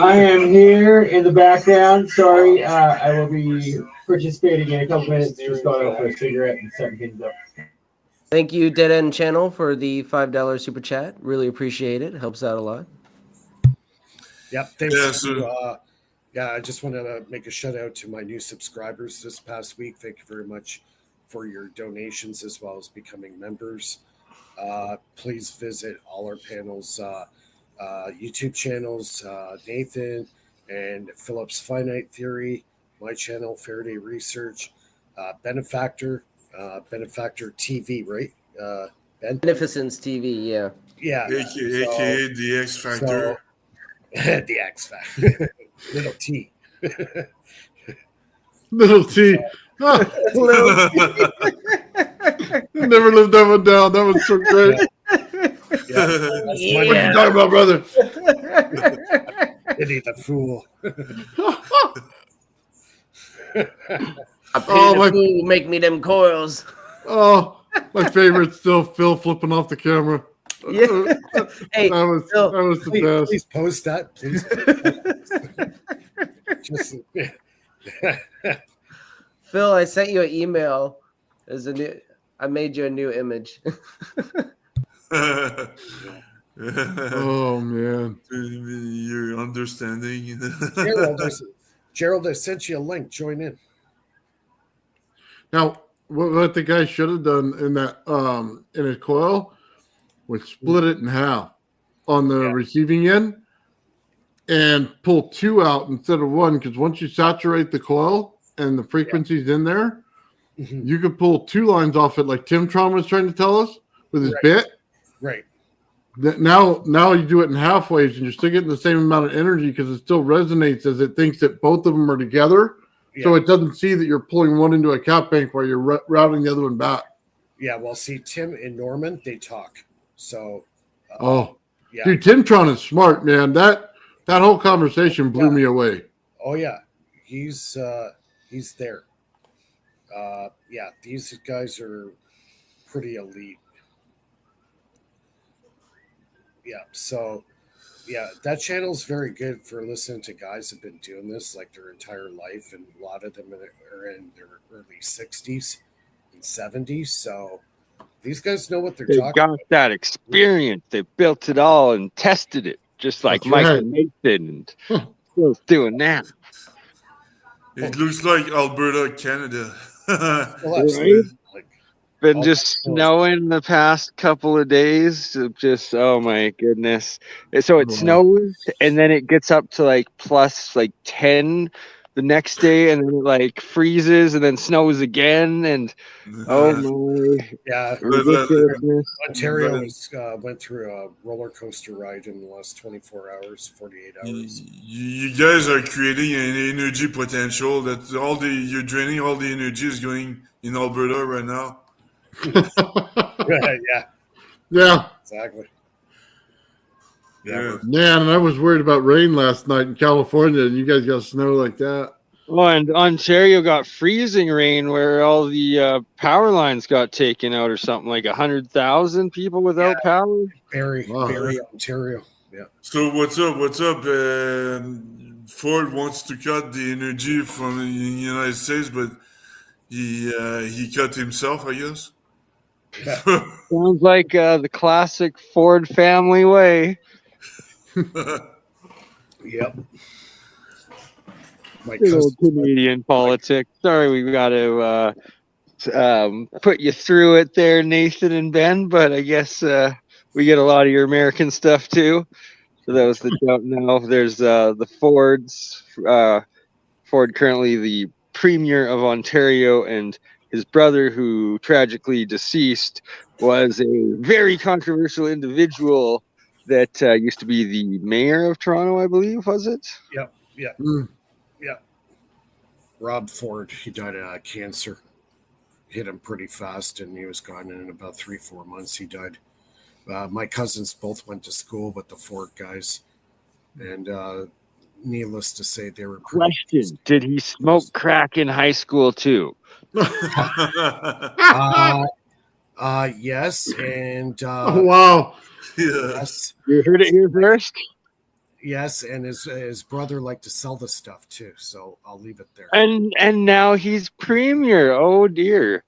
I am here in the background. Sorry, I will be participating in a couple minutes. Just going out for a cigarette and setting things up. Thank you, Dead End Channel, for the $5 super chat. Really appreciate it. Helps out a lot. Yep. Thanks. I just wanted to make a shout out to my new subscribers this past week. Thank you very much for your donations as well as becoming members. Please visit all our panels, YouTube channels, Nathan and Philip's Finite Theory, my channel, Faraday Research, Benefactor TV, right? Beneficence TV, yeah. Yeah. AKA the X Factor. The X Factor. Little T. Little T. Little Never lived that one down. That was so great. Yeah. What are you talking about, brother? Idiot, the fool. A fool make me them coils. Oh, my favorite still Phil flipping off the camera. Yeah. Hey, that was the best. Please post that, please. Phil, I sent you an email. I made you a new image. Oh man, you're understanding. Gerald, I sent you a link. Join in. Now, what the guy should have done in that in his coil was split it in half on the receiving end and pull two out instead of one. Because once you saturate the coil and the frequencies in there, you could pull two lines off it, like Tim Tron was trying to tell us with his bit. Right. Now you do it in half waves, and you're still getting the same amount of energy because it still resonates as it thinks that both of them are together. Yeah. So it doesn't see that you're pulling one into a cap bank while you're routing the other one back. Yeah, well, see, Tim and Norman, they talk. So, dude, Tim Tron is smart, man. That whole conversation blew me away. Oh yeah, he's there. These guys are pretty elite. Yeah, so that channel's very good for listening to guys who've been doing this like their entire life, and a lot of them are in their early 60s and 70s. So these guys know what they're talking about. They got that experience. They built it all and tested it, just like Michael Mason, and still doing that. It looks like Alberta, Canada. Right? Been just snowing the past couple of days. Just, oh my goodness. So it snows and then it gets up to plus 10 the next day, and then it freezes and then snows again. And oh my. Yeah. Ontario went through a roller coaster ride in the last 24 hours, 48 hours. You guys are creating an energy potential that you're draining all the energy is going in Alberta right now. Yeah. Exactly. Yeah, man, and I was worried about rain last night in California, and you guys got snow like that. Well, and Ontario got freezing rain where all the power lines got taken out, or something like 100,000 people without power. Barrie, Ontario. Yeah. So what's up? Ford wants to cut the energy from the United States, but he cut himself, I guess. Yeah. Sounds like the classic Ford family way. Yep. Good old Canadian politics. Sorry, we got to put you through it there, Nathan and Ben, but I guess we get a lot of your American stuff too. For those that don't know, there's the Fords. Ford currently the Premier of Ontario, and his brother, who tragically deceased, was a very controversial individual that used to be the mayor of Toronto, I believe, was it? Yep. Yeah. Yeah. Rob Ford, he died of cancer. Hit him pretty fast, and he was gone in about 3-4 months. He died. My cousins both went to school with the Ford guys, and needless to say, they were pretty. Question: did he smoke crack in high school too? Yes, and wow. Yes. You heard it here first. Yes, and his brother liked to sell the stuff too. So I'll leave it there. And now he's premier. Oh dear.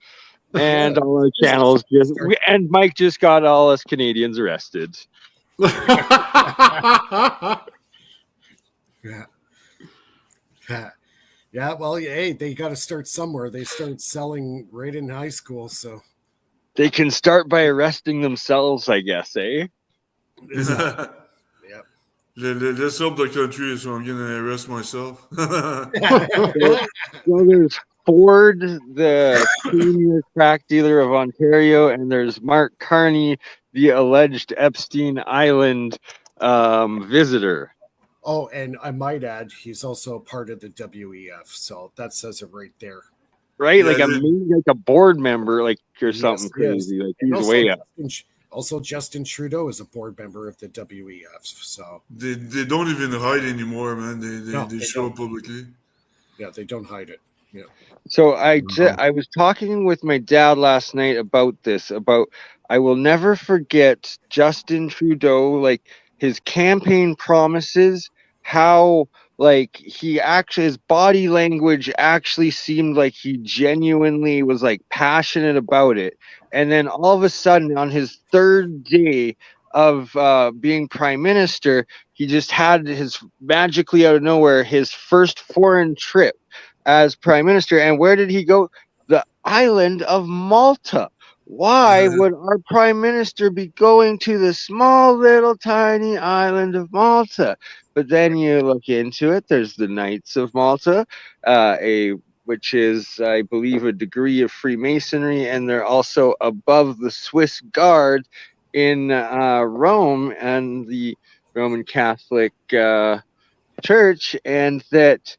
And all our channels and Mike just got all us Canadians arrested. Yeah. Yeah, well, hey, they got to start somewhere. They started selling right in high school, so they can start by arresting themselves, I guess, eh? Exactly. Yep. Let's help the country, so I'm gonna arrest myself. So there's Ford, the premier crack dealer of Ontario, and there's Mark Carney, the alleged Epstein Island visitor. Oh, and I might add, he's also part of the WEF, so that says it right there. Right, Yeah, like a board member, like or Yes, something yes. crazy. Like he's Also, way up. Also, Justin Trudeau is a board member of the WEF, so they don't even hide anymore, man. No, They they show don't. up publicly. yeah, they don't hide it. Yeah. So I was talking with my dad last night about this. About I will never forget Justin Trudeau, like his campaign promises, how like he actually his body language actually seemed like he genuinely was like passionate about it. And then all of a sudden on his third day of being prime minister, he just had his magically out of nowhere his first foreign trip as prime minister. And where did he go? The island of Malta. Why would our prime minister be going to the small little tiny island of Malta? But then you look into it, there's the Knights of Malta, which is, I believe, a degree of Freemasonry, and they're also above the Swiss Guard in Rome and the Roman Catholic Church, and that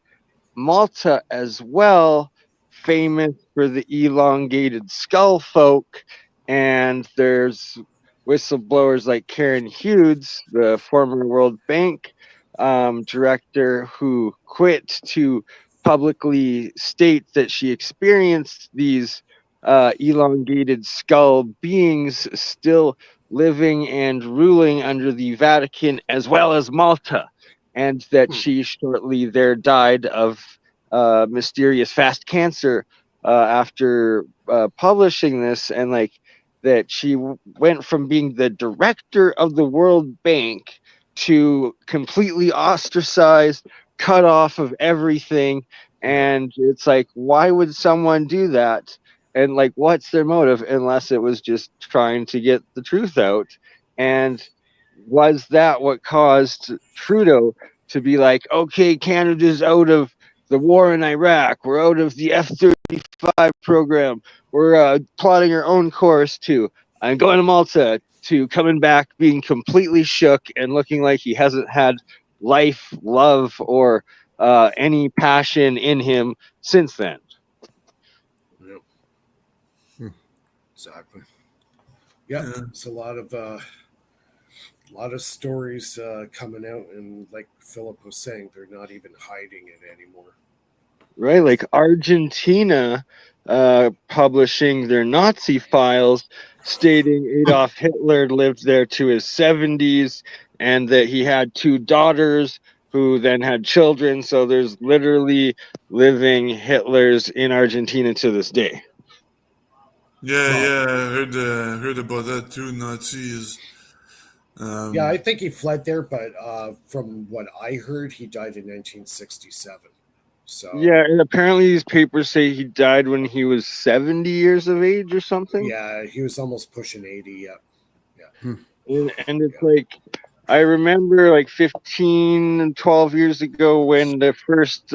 Malta as well, famous for the elongated skull folk, and there's whistleblowers like Karen Hughes, the former World Bank director, who quit to publicly state that she experienced these elongated skull beings still living and ruling under the Vatican as well as Malta, and that she shortly there died of mysterious fast cancer after publishing this, and like that she went from being the director of the World Bank to completely ostracized, cut off of everything. And it's like, why would someone do that? And like, what's their motive unless it was just trying to get the truth out? And was that what caused Trudeau to be like, okay, Canada's out of the war in Iraq, we're out of the F-35 program, we're plotting our own course to I'm going to Malta, to coming back being completely shook and looking like he hasn't had life, love, or any passion in him since then. Yep. Exactly. Yeah, it's a lot of stories coming out, and like Philip was saying, they're not even hiding it anymore. Right, like Argentina publishing their Nazi files stating Adolf Hitler lived there to his 70s and that he had 2 daughters who then had children. So there's literally living Hitlers in Argentina to this day. Yeah, I heard about that too. Nazis. Yeah, I think he fled there, but from what I heard, he died in 1967. So yeah, and apparently these papers say he died when he was 70 years of age or something. Yeah, he was almost pushing 80. Yeah. And it's like, I remember like 15 and 12 years ago when the first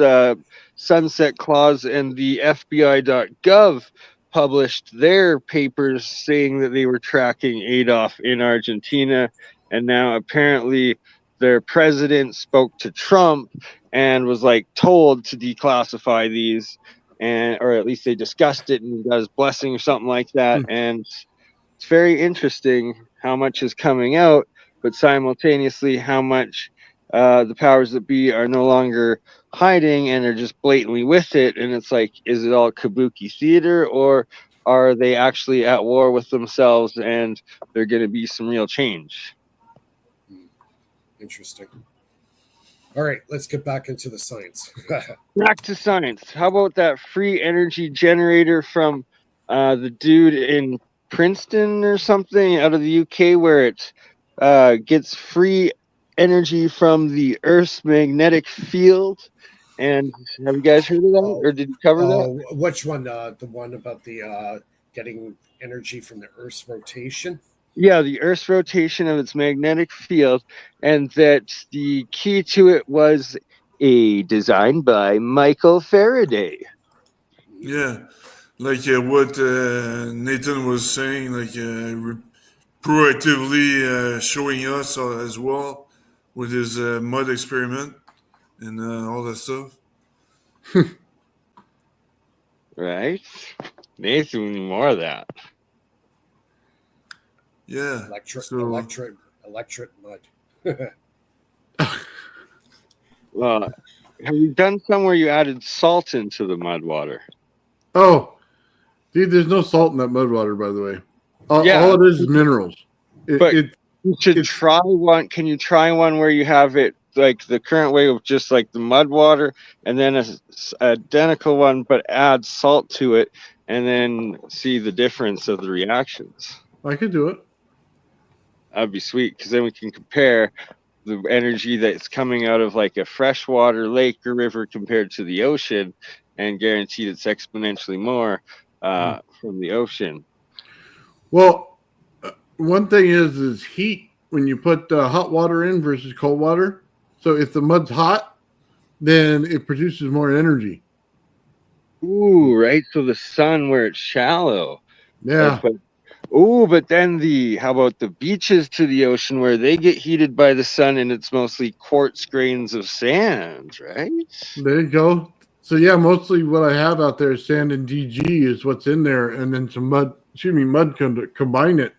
sunset clause and the FBI.gov published their papers saying that they were tracking Adolf in Argentina. And now apparently their president spoke to Trump and was like told to declassify these, and or at least they discussed it and got his blessing or something like that. And it's very interesting how much is coming out, but simultaneously how much the powers that be are no longer hiding and are just blatantly with it. And it's like, is it all kabuki theater, or are they actually at war with themselves and they're going to be some real change? Interesting. All right, let's get back into the science. Back to science. How about that free energy generator from the dude in Princeton or something out of the UK, where it gets free energy from the Earth's magnetic field? And have you guys heard of that, or did you cover that? Which one? The one about the getting energy from the Earth's rotation? Yeah, the Earth's rotation of its magnetic field, and that the key to it was a design by Michael Faraday. Yeah, like what Nathan was saying, like proactively showing us as well with his mud experiment and all that stuff. Right? Nathan, we need more of that. Yeah. Electric mud. Well, have you done some where you added salt into the mud water? Oh, dude, there's no salt in that mud water, by the way. All it is minerals. You should try one. Can you try one where you have it like the current way of just like the mud water, and then a identical one, but add salt to it, and then see the difference of the reactions? I could do it. That'd be sweet, because then we can compare the energy that's coming out of like a freshwater lake or river compared to the ocean, and guaranteed it's exponentially more from the ocean. Well, one thing is heat when you put hot water in versus cold water. So if the mud's hot, then it produces more energy. Ooh, right. So the sun where it's shallow. Yeah. But then how about the beaches to the ocean where they get heated by the sun and it's mostly quartz grains of sand, right? There you go. So yeah, mostly what I have out there is sand and DG is what's in there, and then some mud combine it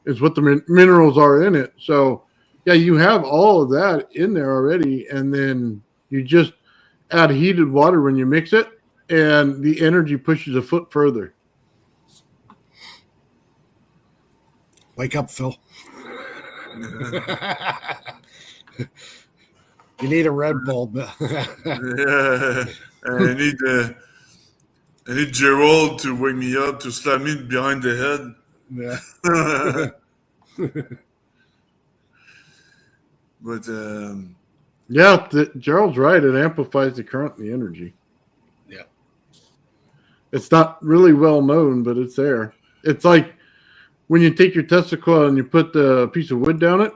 is what the minerals are in it. So yeah, you have all of that in there already, and then you just add heated water when you mix it, and the energy pushes a foot further. Wake up, Phil. You need a red bulb. Yeah, I need Gerald to wake me up, to slap me behind the head. Yeah. But yeah, Gerald's right. It amplifies the current and the energy. Yeah. It's not really well known, but it's there. It's like when you take your Tesla coil and you put the piece of wood down it,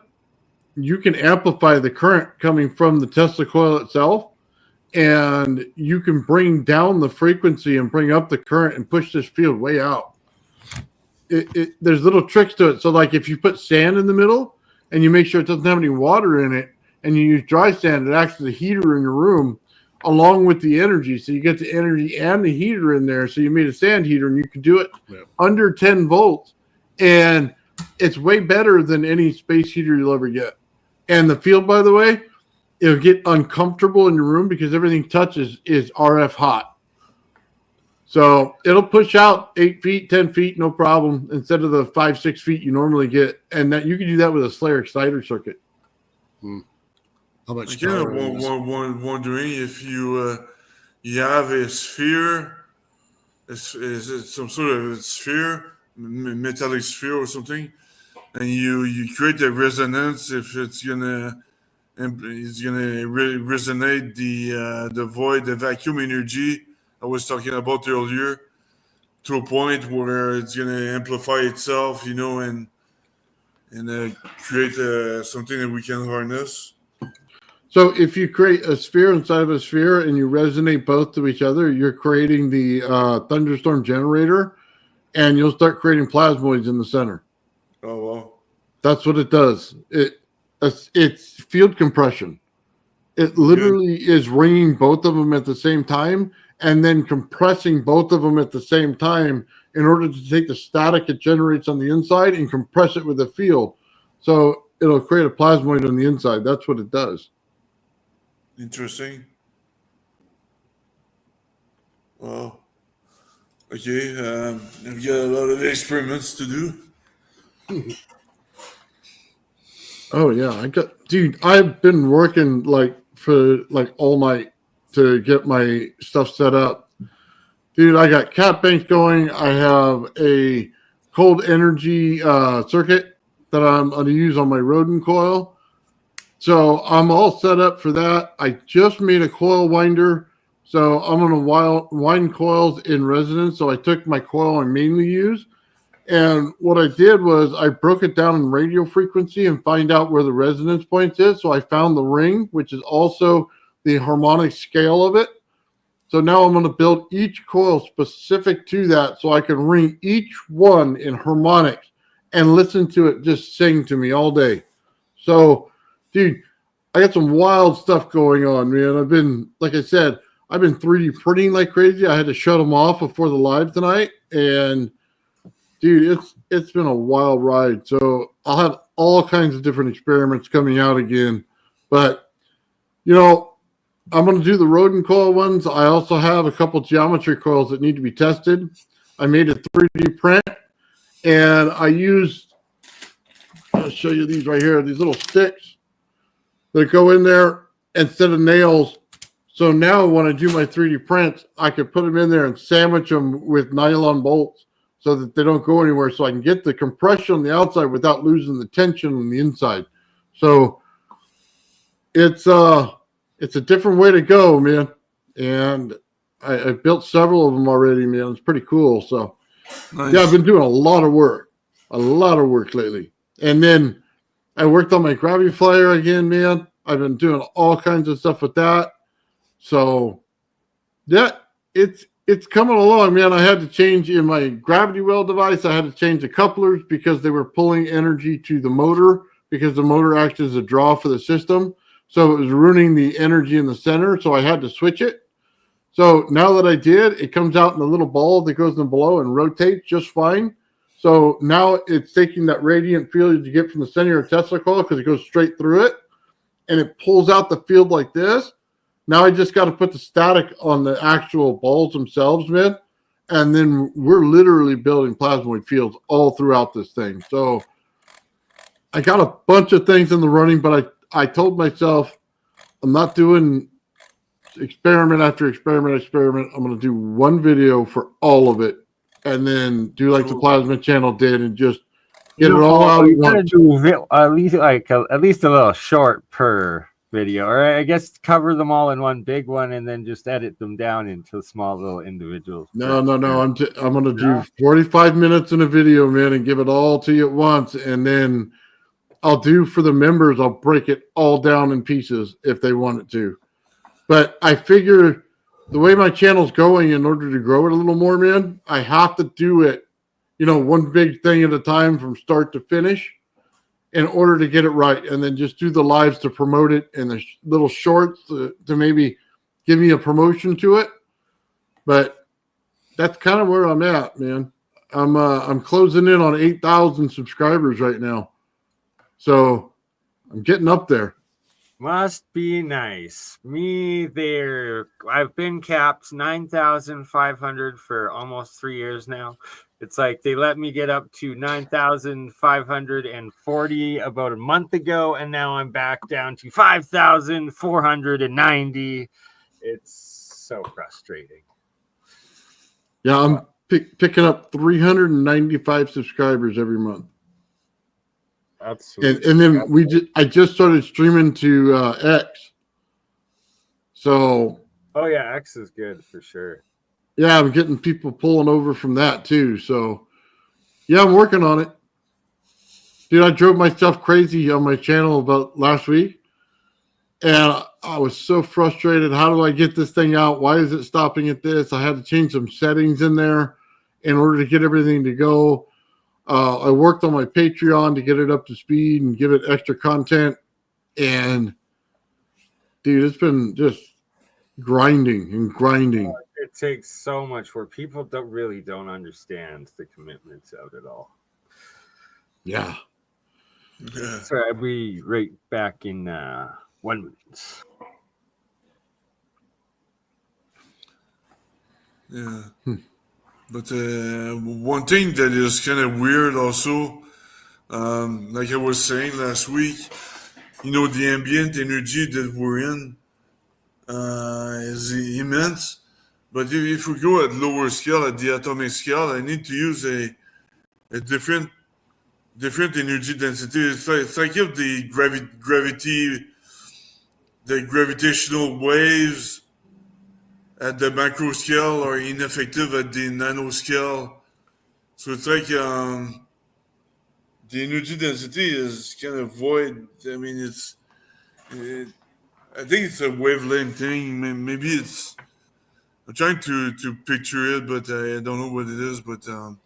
you can amplify the current coming from the Tesla coil itself, and you can bring down the frequency and bring up the current and push this field way out. There's little tricks to it. So like if you put sand in the middle and you make sure it doesn't have any water in it, and you use dry sand, it acts as a heater in your room along with the energy. So you get the energy and the heater in there. So you made a sand heater, and you can do it under 10 volts. And it's way better than any space heater you'll ever get. And the field, by the way, it'll get uncomfortable in your room because everything touches is RF hot. So it'll push out 8 feet, 10 feet, no problem, instead of the 5-6 feet you normally get. And that you can do that with a Slayer exciter circuit. How much? I'm wondering if you have a sphere. Is it some sort of a sphere, metallic sphere or something, and you create a resonance if it's gonna resonate the void, the vacuum energy I was talking about earlier, to a point where it's gonna amplify itself, and create something that we can harness. So if you create a sphere inside of a sphere and you resonate both to each other, you're creating the thunderstorm generator, and you'll start creating plasmoids in the center. Oh, wow. That's what it does. It's field compression. It literally is ringing both of them at the same time and then compressing both of them at the same time in order to take the static it generates on the inside and compress it with the field. So it'll create a plasmoid on the inside. That's what it does. Interesting. Well, okay. I've got a lot of experiments to do. Oh yeah, I've been working like for like all night to get my stuff set up. Dude, I got cat banks going. I have a cold energy circuit that I'm going to use on my rodent coil. So I'm all set up for that. I just made a coil winder. So I'm going to wind coils in resonance. So I took my coil I mainly use. And what I did was I broke it down in radio frequency and find out where the resonance point is. So I found the ring, which is also the harmonic scale of it. So now I'm going to build each coil specific to that so I can ring each one in harmonics and listen to it just sing to me all day. So, dude, I got some wild stuff going on, man. I've been 3D printing like crazy. I had to shut them off before the live tonight. And, dude, it's been a wild ride. So I'll have all kinds of different experiments coming out again. But, you know, I'm going to do the rodent coil ones. I also have a couple geometry coils that need to be tested. I made a 3D print, and I'll show you these right here, these little sticks that go in there instead of nails. So now when I do my 3D prints, I can put them in there and sandwich them with nylon bolts so that they don't go anywhere, so I can get the compression on the outside without losing the tension on the inside. So it's a different way to go, man. And I built several of them already, man. It's pretty cool. So, Nice. yeah, I've been doing a lot of work lately. And then I worked on my gravity flyer again, man. I've been doing all kinds of stuff with that. So, yeah, it's coming along, man. I had to change in my gravity well device. I had to change the couplers because they were pulling energy to the motor because the motor acts as a draw for the system. So it was ruining the energy in the center, so I had to switch it. So now that I did, it comes out in a little ball that goes in below and rotates just fine. So now it's taking that radiant field you get from the center of Tesla coil because it goes straight through it, and it pulls out the field like this. Now I just got to put the static on the actual balls themselves, man, and then we're literally building plasmoid fields all throughout this thing. So I got a bunch of things in the running, but I told myself I'm not doing experiment after experiment. I'm going to do one video for all of it and then do like the Plasma channel did and just get it all out at once. Do at least a little short per video, or I guess cover them all in one big one and then just edit them down into small little individuals. No. I'm going to do 45 minutes in a video, man, and give it all to you at once. And then I'll do for the members, I'll break it all down in pieces if they want it to. But I figure the way my channel's going, in order to grow it a little more, man, I have to do it, one big thing at a time from start to finish in order to get it right. And then just do the lives to promote it and the little shorts to maybe give me a promotion to it. But that's kind of where I'm at, man. I'm closing in on 8,000 subscribers right now. So I'm getting up there. Must be nice. Me there. I've been capped 9,500 for almost 3 years now. It's like they let me get up to 9,540 about a month ago, and now I'm back down to 5,490. It's so frustrating. Yeah, I'm picking up 395 subscribers every month. That's sweet. And then I just started streaming to X. So Oh yeah, X is good for sure. yeah, I'm getting people pulling over from that too. So yeah, I'm working on it. Dude, I drove myself crazy on my channel about last week. And I was so frustrated. How do I get this thing out? Why is it stopping at this? I had to change some settings in there in order to get everything to go. I worked on my Patreon to get it up to speed and give it extra content. And, dude, it's been just grinding. It takes so much work. People don't understand the commitments of it all. Yeah. Yeah. So I'll be right back in 1 minute. Yeah. But one thing that is kind of weird also, like I was saying last week, the ambient energy that we're in, is immense. But if we go at lower scale, at the atomic scale, I need to use a different energy density. It's like if the gravitational waves at the macro scale are ineffective at the nano scale. So it's like the energy density is kind of void. I mean, I think it's a wavelength thing. Maybe it's. I'm trying to picture it, but I don't know what it is. But I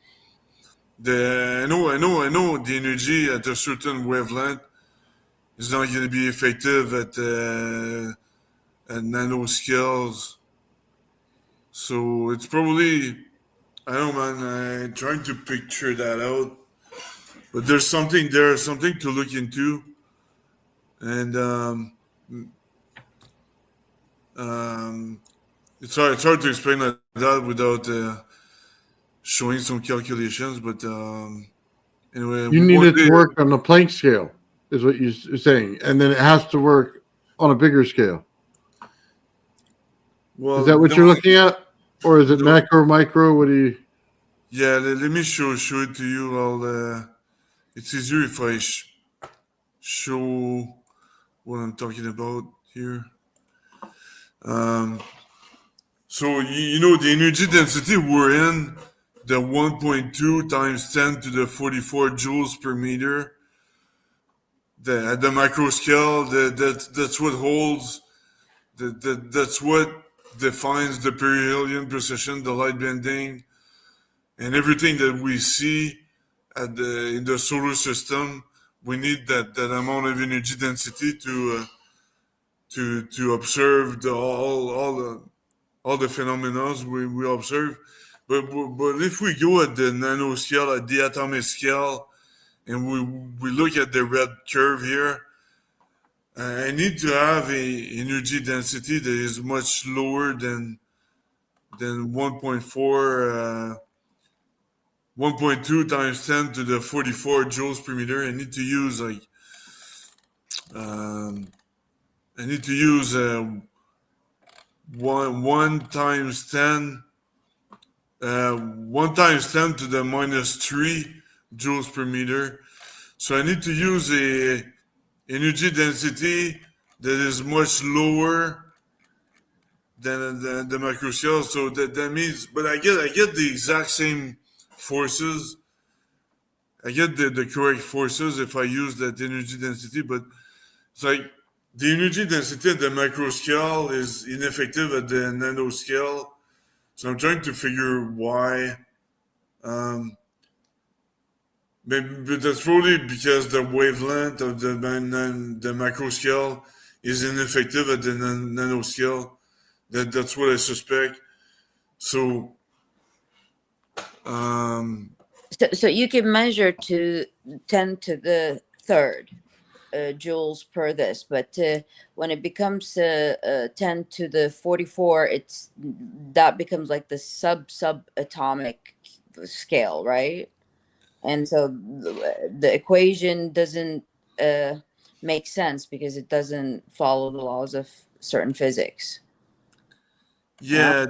know the energy at a certain wavelength is not going to be effective at nanoscales. So it's probably, I don't know, man. I'm trying to picture that out. But there's something there, something to look into. And it's hard to explain like that without showing some calculations. But anyway, You need it to work on the Planck scale, is what you're saying, and then it has to work on a bigger scale. Well, is that what you're looking at, or is it macro, micro? What do you? Yeah, let me show it to you. It's easier if I show what I'm talking about here. So you know the energy density we're in, the 1.2 times 10 to the 44 joules per meter. At the micro scale, that's what holds. That's what defines the perihelion precession, the light bending, and everything that we see in the solar system. We need that amount of energy density to observe all the phenomena we observe. But if we go at the nanoscale, at the atomic scale, and we look at the red curve here, I need to have a energy density that is much lower than 1.4, 1.2 times 10 to the 44 joules per meter. I need to use one times 10 to the minus 3 joules per meter. So I need to use a energy density that is much lower than the macro scale. So that means, but I get the exact same forces. I get the correct forces if I use that energy density, but it's like the energy density at the macro scale is ineffective at the nano scale. So I'm trying to figure why. But that's probably because the wavelength of the macro scale is ineffective at the nano scale. That's what I suspect. So, so you can measure to 10 to the third joules per this, but when it becomes 10 to the 44, that becomes like the subatomic scale, right? And so the equation doesn't make sense because it doesn't follow the laws of certain physics. yeah,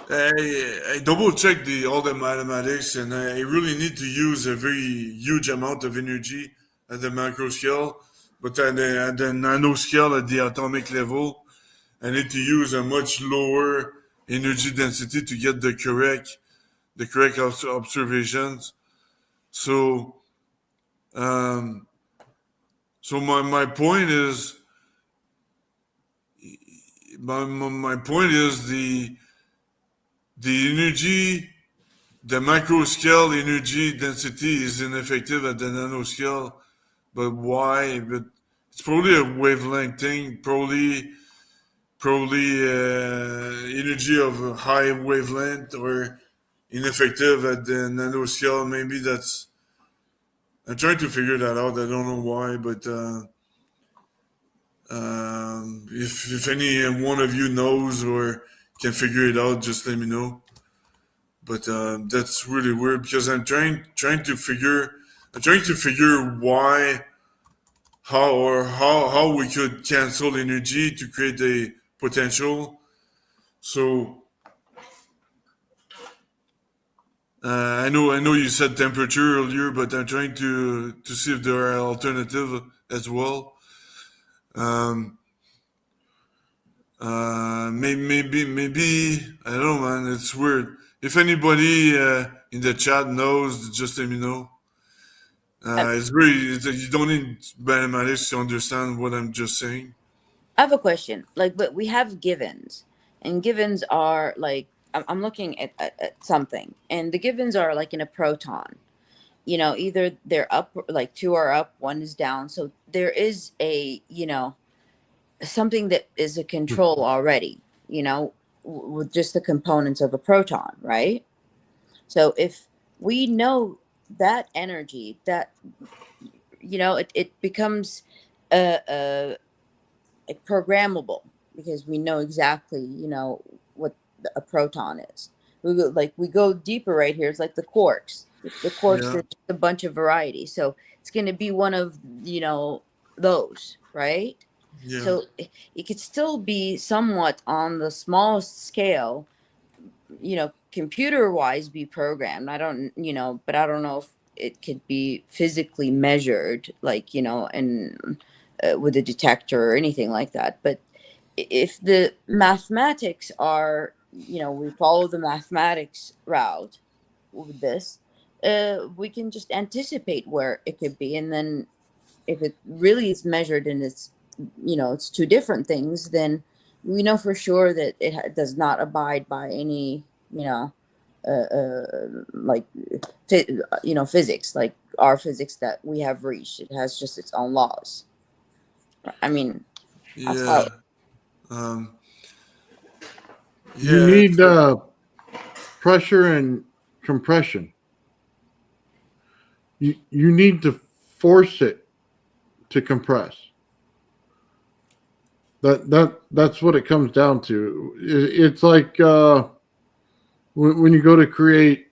I double checked all the mathematics, and I really need to use a very huge amount of energy at the macro scale, but at the nano scale, at the atomic level, I need to use a much lower energy density to get the correct observations. So, so my point is, my point is the energy, the macro scale energy density is ineffective at the nano scale. But why? But it's probably a wavelength thing. Probably energy of a high wavelength or ineffective at the nano scale. Maybe that's. I'm trying to figure that out. I don't know why, but if any one of you knows or can figure it out, just let me know. But that's really weird because I'm trying to figure why how we could cancel energy to create a potential. So I know you said temperature earlier, but I'm trying to see if there are alternatives as well. Maybe I don't know, man. It's weird. If anybody in the chat knows, just let me know. It's you don't need mathematics to understand what I'm just saying. I have a question. Like, but we have givens, and givens are like I'm looking at something, and the givens are like in a proton. You know, either they're up, like two are up, one is down. So there is a, you know, something that is a control already. You know, with just the components of a proton, right? So if we know that energy, that, you know, it becomes a programmable, because we know exactly, you know, what a proton is. We go deeper right here. It's like the quarks. The quarks Yeah. is a bunch of variety. So it's going to be one of, you know, those, right? Yeah. So it could still be somewhat on the smallest scale, you know, computer wise be programmed. I don't, you know, but I don't know if it could be physically measured, like, you know, and with a detector or anything like that. But if the mathematics are, you know, we follow the mathematics route with this, we can just anticipate where it could be. And then if it really is measured and it's, you know, it's two different things, then we know for sure that it does not abide by any, you know, like, you know, physics, like our physics that we have reached. It has just its own laws. I mean, that's Yeah. how. You need pressure and compression. You need to force it to compress. That's what it comes down to. It's like when you go to create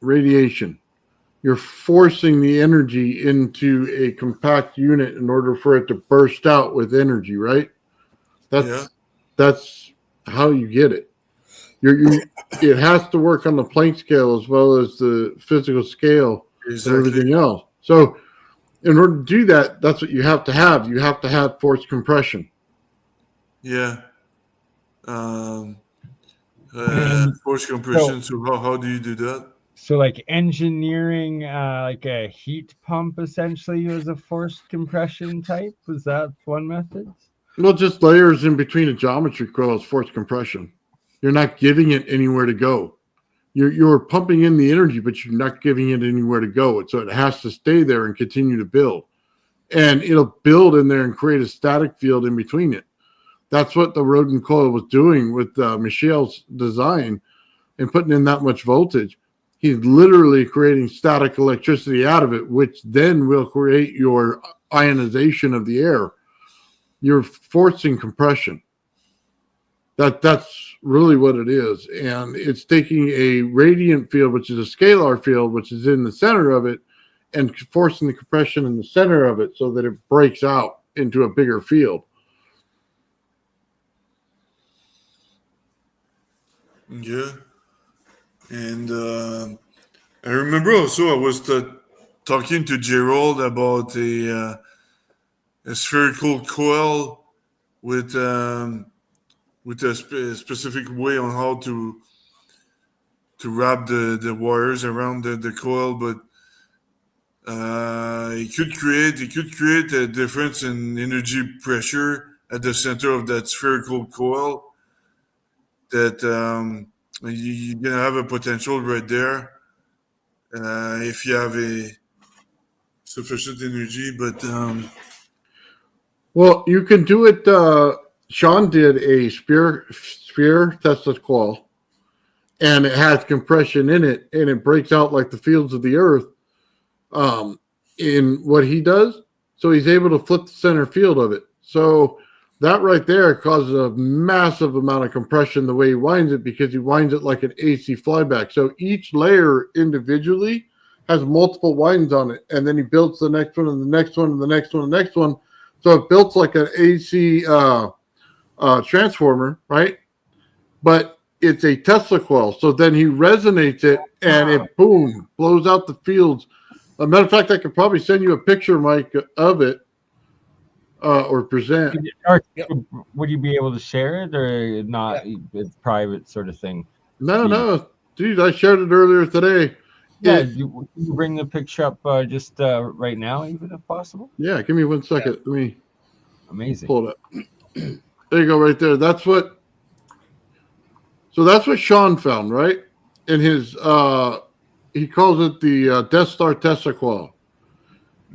radiation, you're forcing the energy into a compact unit in order for it to burst out with energy, right? That's how you get it. It has to work on the Planck scale as well as the physical scale and everything else. So in order to do that, that's what you have to have. You have to have forced compression. Yeah. Force compression. So how do you do that? So like engineering like a heat pump essentially was a forced compression type. Was that one method? Well, just layers in between a geometry coil is forced compression. You're not giving it anywhere to go. You're pumping in the energy, but you're not giving it anywhere to go. So it has to stay there and continue to build. And it'll build in there and create a static field in between it. That's what the Rodin coil was doing with Michel's design and putting in that much voltage. He's literally creating static electricity out of it, which then will create your ionization of the air. You're forcing compression. That's really what it is. And it's taking a radiant field, which is a scalar field, which is in the center of it, and forcing the compression in the center of it so that it breaks out into a bigger field. Yeah. And I remember also I was talking to Gerald about a spherical coil with a specific way on how to wrap the wires around the coil, but it could create a difference in energy pressure at the center of that spherical coil that you're gonna have a potential right there if you have a sufficient energy, but well, you can do it. Sean did a sphere Tesla coil, and it has compression in it, and it breaks out like the fields of the earth in what he does. So he's able to flip the center field of it. So that right there causes a massive amount of compression the way he winds it, because he winds it like an AC flyback. So each layer individually has multiple windings on it, and then he builds the next one and the next one and the next one and the next one. So it built like an AC transformer, right? But it's a Tesla coil. So then he resonates it, and it boom blows out the fields. As a matter of fact, I could probably send you a picture, Mike, of it or present. Or would you be able to share it or not? It's private sort of thing. No, dude, I shared it earlier today. Yeah, you bring the picture up just right now, even if possible. Yeah, give me 1 second. Let me Amazing. pull it up. There you go, right there. That's what Sean found, right? In his he calls it the Death Star Tesla coil.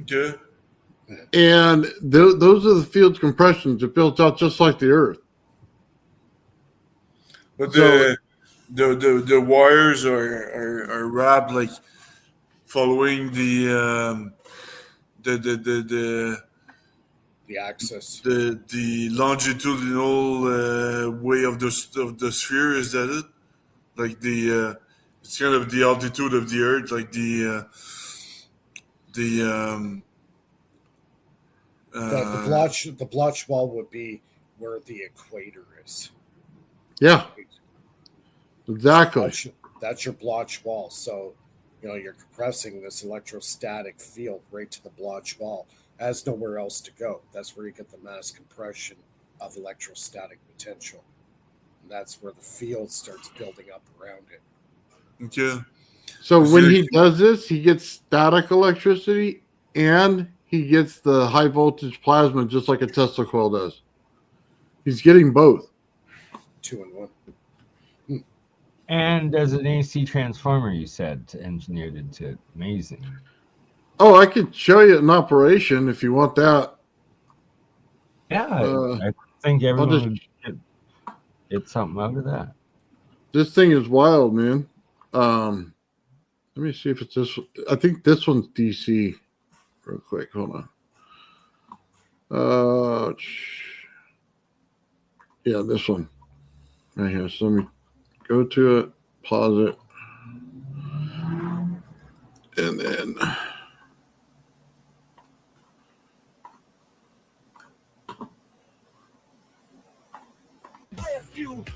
Okay. And those are the field's compressions. It builds out just like the Earth. But So- the wires are wrapped like following the axis. the longitudinal way of the sphere. Is that it? Like it's kind of the altitude of the Earth, like the blotch wall would be where the equator is. Yeah, exactly. That's your blotch wall. So, you're compressing this electrostatic field right to the blotch wall. It has nowhere else to go. That's where you get the mass compression of electrostatic potential. And that's where the field starts building up around it. Okay. So when he does this, he gets static electricity and he gets the high voltage plasma just like a Tesla coil does. He's getting both. 2 in 1. And as an AC transformer, you said, engineered into it. Amazing. Oh, I could show you an operation if you want that. Yeah, I think everyone would get something out of that. This thing is wild, man. Let me see if it's this. I think this one's DC. Real quick, hold on. Yeah, this one right here. So let me go to it, pause it, and then.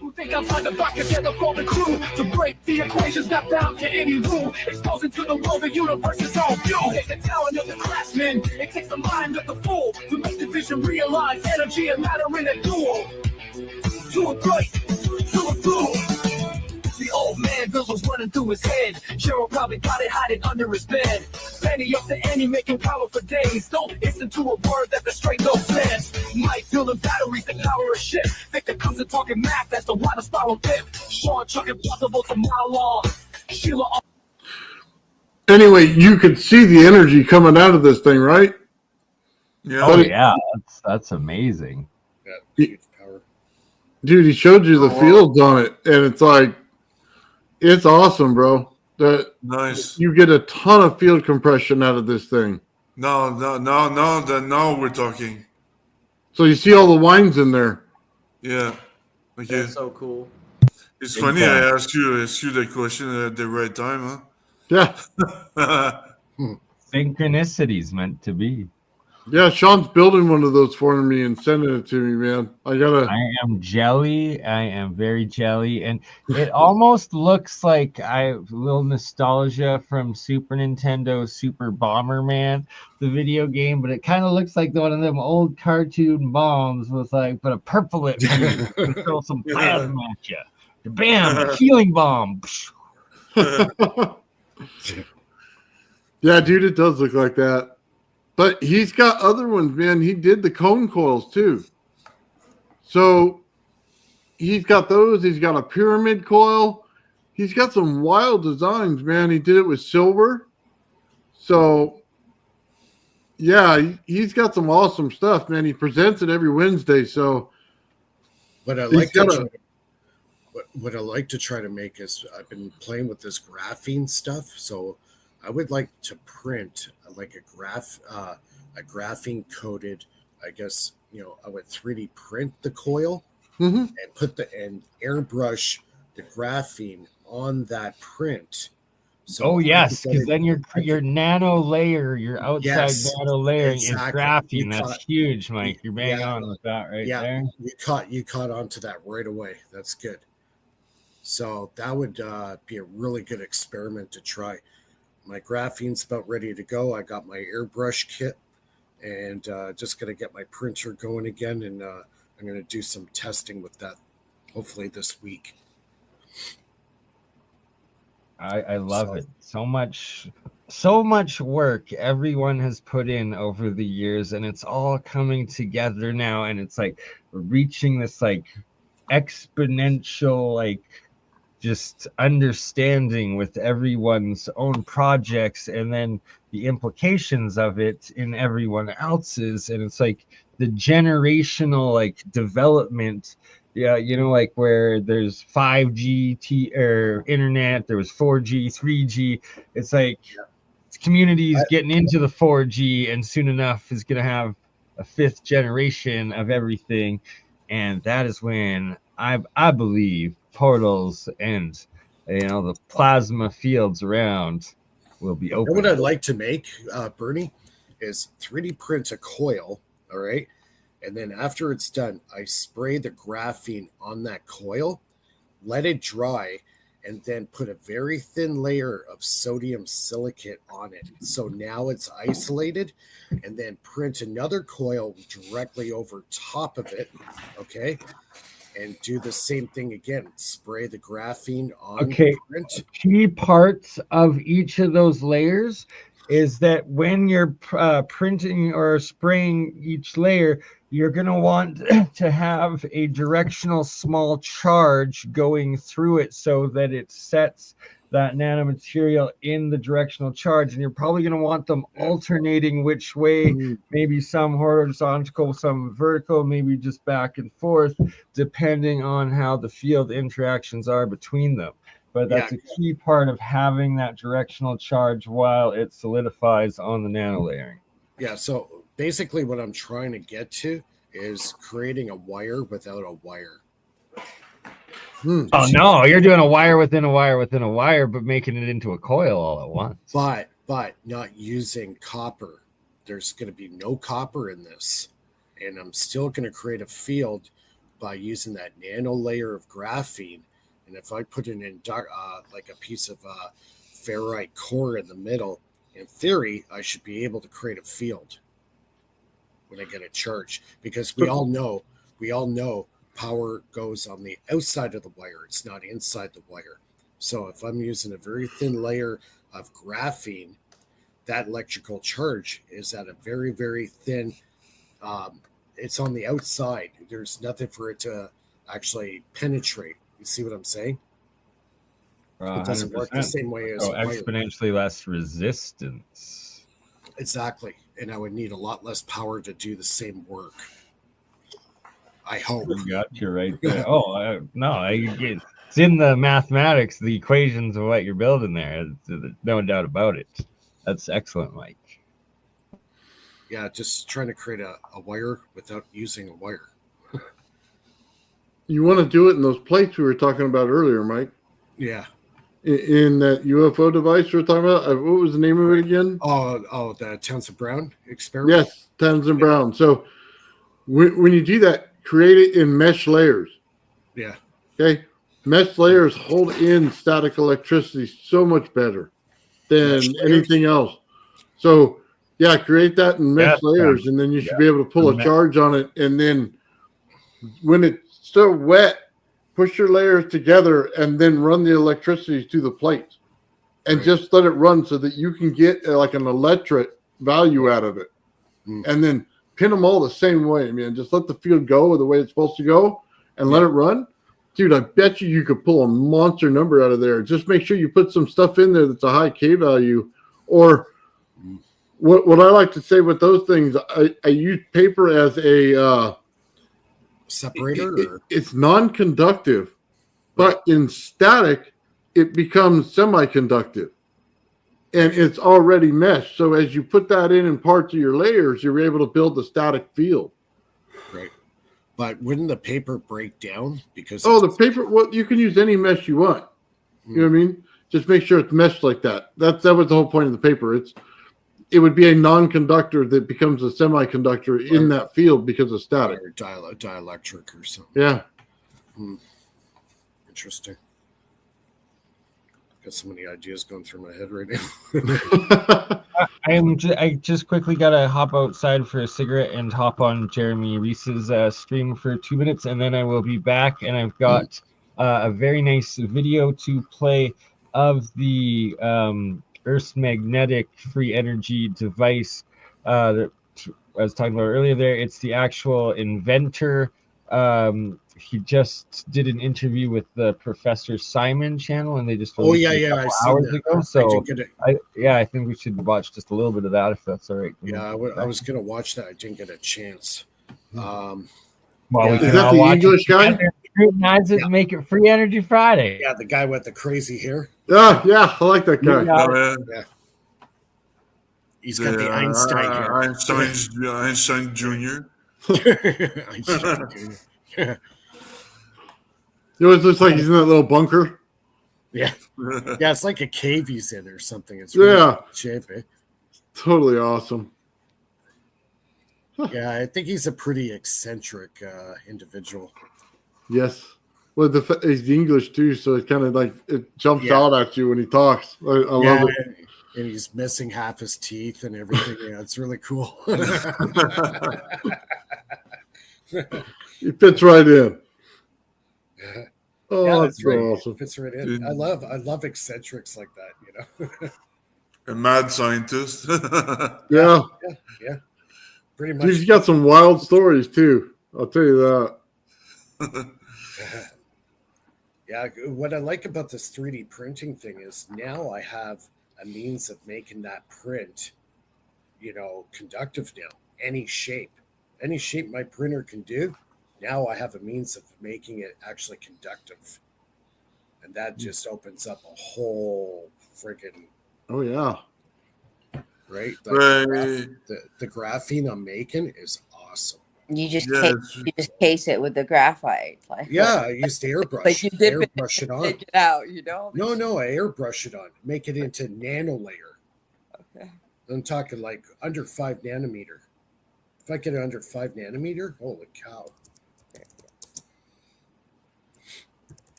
Who think outside the box together for the crew to break the equations not bound to any rule, exposing to the world the universe is all you. Take the talent of the craftsman, it takes the mind of the fool to make the vision realize energy and matter in a duel. To a great, to a fool. The old man bills was running through his head. Cheryl probably got it hiding under his bed. Penny up to Annie making power for days. Don't listen to a word that the straight no says. Mike building batteries that power a ship. Victor comes and talking math, that's the water spiral dip. Sean chucking possible to mile long. Sheila. Anyway, you could see the energy coming out of this thing, right? Yeah. Oh yeah, that's amazing. Yeah, huge power. Dude, he showed you the fields on it, and it's like, it's awesome, bro. Nice. You get a ton of field compression out of this thing. No, we're talking. So you see all the wines in there. Yeah. Okay. That's so cool. It's funny I asked you the question at the right time, Yeah. huh? Synchronicities meant to be. Yeah, Sean's building one of those for me and sending it to me, man. I am jelly. I am very jelly. And it almost looks like a little nostalgia from Super Nintendo Super Bomberman, the video game, but it kind of looks like one of them old cartoon bombs with but a purple it throw some plasma at you. Bam! Healing bomb. Yeah, dude, it does look like that. But he's got other ones, man. He did the cone coils too. So he's got those. He's got a pyramid coil. He's got some wild designs, man. He did it with silver. So, yeah, he's got some awesome stuff, man. He presents it every Wednesday. So, what I like to try to make is I've been playing with this graphene stuff. So I would like to print like a graphene coated, I guess, I would 3D print the coil and put and airbrush the graphene on that print So Oh I yes, could because get then your nano layer, your outside Yes, nano layering exactly. is You graphene. That's caught, huge, Mike. You're bang yeah, on with that right yeah. there. You caught onto that right away. That's good. So that would be a really good experiment to try. My graphene's about ready to go. I got my airbrush kit, and just gonna get my printer going again, and I'm gonna do some testing with that, hopefully this week. I love So it. So much work everyone has put in over the years, and it's all coming together now, and it's like reaching this like exponential like just understanding with everyone's own projects, and then the implications of it in everyone else's, and it's like the generational like development. Yeah, you know, like where there's 5G or internet, there was 4G, 3G. It's like communities getting into the 4G, and soon enough is going to have a fifth generation of everything, and that is when I believe portals and the plasma fields around will be And what open. I'd like to make, Bernie, is 3D print a coil, all right? And then after it's done, I spray the graphene on that coil, let it dry, and then put a very thin layer of sodium silicate on it. So now it's isolated, and then print another coil directly over top of it, okay? And do the same thing again. Spray the graphene on Okay, the print. key parts of each of those layers is that when you're printing or spraying each layer, you're going to want to have a directional small charge going through it so that it sets that nanomaterial in the directional charge. And you're probably going to want them alternating which way, maybe some horizontal, some vertical, maybe just back and forth, depending on how the field interactions are between them. But that's a key part of having that directional charge while it solidifies on the nano layering. Yeah, so basically what I'm trying to get to is creating a wire without a wire. Oh no, you're doing a wire within a wire within a wire, but making it into a coil all at once. But not using copper. There's going to be no copper in this. And I'm still going to create a field by using that nano layer of graphene. And if I put in like a piece of ferrite core in the middle, in theory, I should be able to create a field when I get a charge, because we all know power goes on the outside of the wire. It's not inside the wire. So if I'm using a very thin layer of graphene, that electrical charge is at a very, very thin, it's on the outside. There's nothing for it to actually penetrate. You see what I'm saying? It doesn't work the same way as exponentially less resistance. Exactly. And I would need a lot less power to do the same work. I hope. You got you right there. It's in the mathematics, the equations of what you're building there. There's no doubt about it. That's excellent, Mike. Yeah, just trying to create a wire without using a wire. You want to do it in those plates we were talking about earlier, Mike? Yeah. In that UFO device we were talking about? What was the name of it again? Oh, the Townsend Brown experiment? Yes, Townsend Brown. So when you do that, create it in mesh layers. Yeah. Okay. Mesh layers hold in static electricity so much better than anything else. So, yeah, create that in mesh layers, and then you should be able to pull a charge on it. And then when it's still wet, push your layers together and then run the electricity to the plates. And just let it run so that you can get like an electric value out of it. And then pin them all the same way. I mean, just let the field go the way it's supposed to go and let it run. Dude, I bet you could pull a monster number out of there. Just make sure you put some stuff in there that's a high K value. Or what I like to say with those things, I use paper as a separator. It's non-conductive, but in static, it becomes semi-conductive. And it's already meshed. So as you put that in parts of your layers, you're able to build the static field. Right. But wouldn't the paper break down? Because the paper, well, you can use any mesh you want. You know what I mean? just make sure it's meshed like that. That was the whole point of the paper. It would be a non-conductor that becomes a semiconductor in that field because of static. Or dielectric or something. Yeah. Interesting. Got so many ideas going through my head right now. I just quickly gotta hop outside for a cigarette and hop on Jeremy Reese's stream for 2 minutes, and then I will be back. And I've got a very nice video to play of the Earth's magnetic free energy device that I was talking about earlier. There, it's the actual inventor. He just did an interview with the Professor Simon channel, and they just released it a couple hours ago. So I think we should watch just a little bit of that if that's all right. Yeah, I was gonna watch that. I didn't get a chance. Well, we can all watch English guy? Scrutinize it and make it Free Energy Friday. Yeah, the guy with the crazy hair. Yeah, I like that guy. Yeah. He's got the Einstein hair. Einstein Jr. Einstein Jr. It always looks like he's in that little bunker. Yeah. Yeah, it's like a cave he's in or something. It's really shape, eh? Totally awesome. Yeah, I think he's a pretty eccentric individual. Yes. Well, he's English too, so it kind of like it jumps out at you when he talks. I love it. And he's missing half his teeth and everything. Yeah, it's really cool. He fits right in. Oh, yeah, that's right. awesome. Fits right in. I love eccentrics like that, you know. A mad scientist. Yeah. Pretty much. He's got some wild stories too. I'll tell you that. Yeah, what I like about this 3D printing thing is now I have a means of making that print, you know, conductive now. Any shape my printer can do. Now I have a means of making it actually conductive. And that just opens up a whole freaking... Oh, yeah. Right? Like the graphene I'm making is awesome. You just case it with the graphite. Like, I used to airbrush. Like you dip airbrush it on. Take it out, you know? No, I airbrush it on. Make it into nano layer. Okay. I'm talking like under 5 nanometer. If I get it under 5 nanometer, holy cow.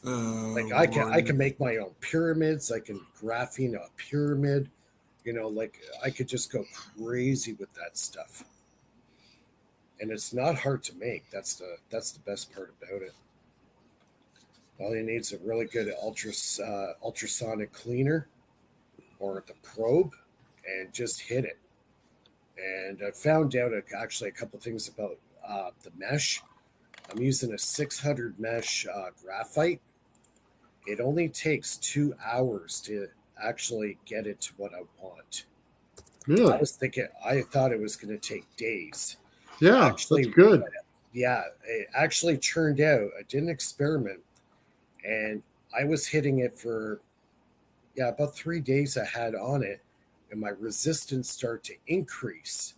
Like I can make my own pyramids. I can graphene a pyramid. You know, like I could just go crazy with that stuff. And it's not hard to make. That's the best part about it. All you need is a really good ultrasonic cleaner or the probe and just hit it. And I found out actually a couple things about the mesh. I'm using a 600 mesh graphite. It only takes 2 hours to actually get it to what I want. Really? I thought it was going to take days. Yeah, actually, that's good. Yeah, it actually turned out. I did an experiment, and I was hitting it for about 3 days I had on it, and my resistance started to increase.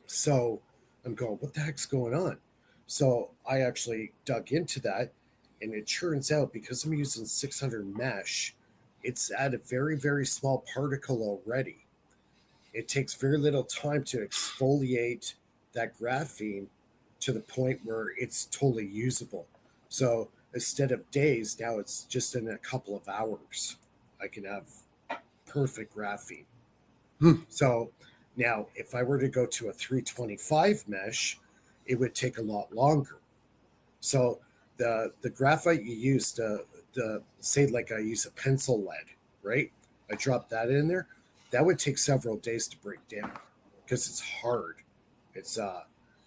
So I'm going, what the heck's going on? So I actually dug into that, and it turns out because I'm using 600 mesh, it's at a very, very small particle already. It takes very little time to exfoliate that graphene to the point where it's totally usable. So instead of days, now it's just in a couple of hours. I can have perfect graphene. So now if I were to go to a 325 mesh, it would take a lot longer. So the graphite you use the say like I use a pencil lead, right? I drop that in there. That would take several days to break down because it's hard. It's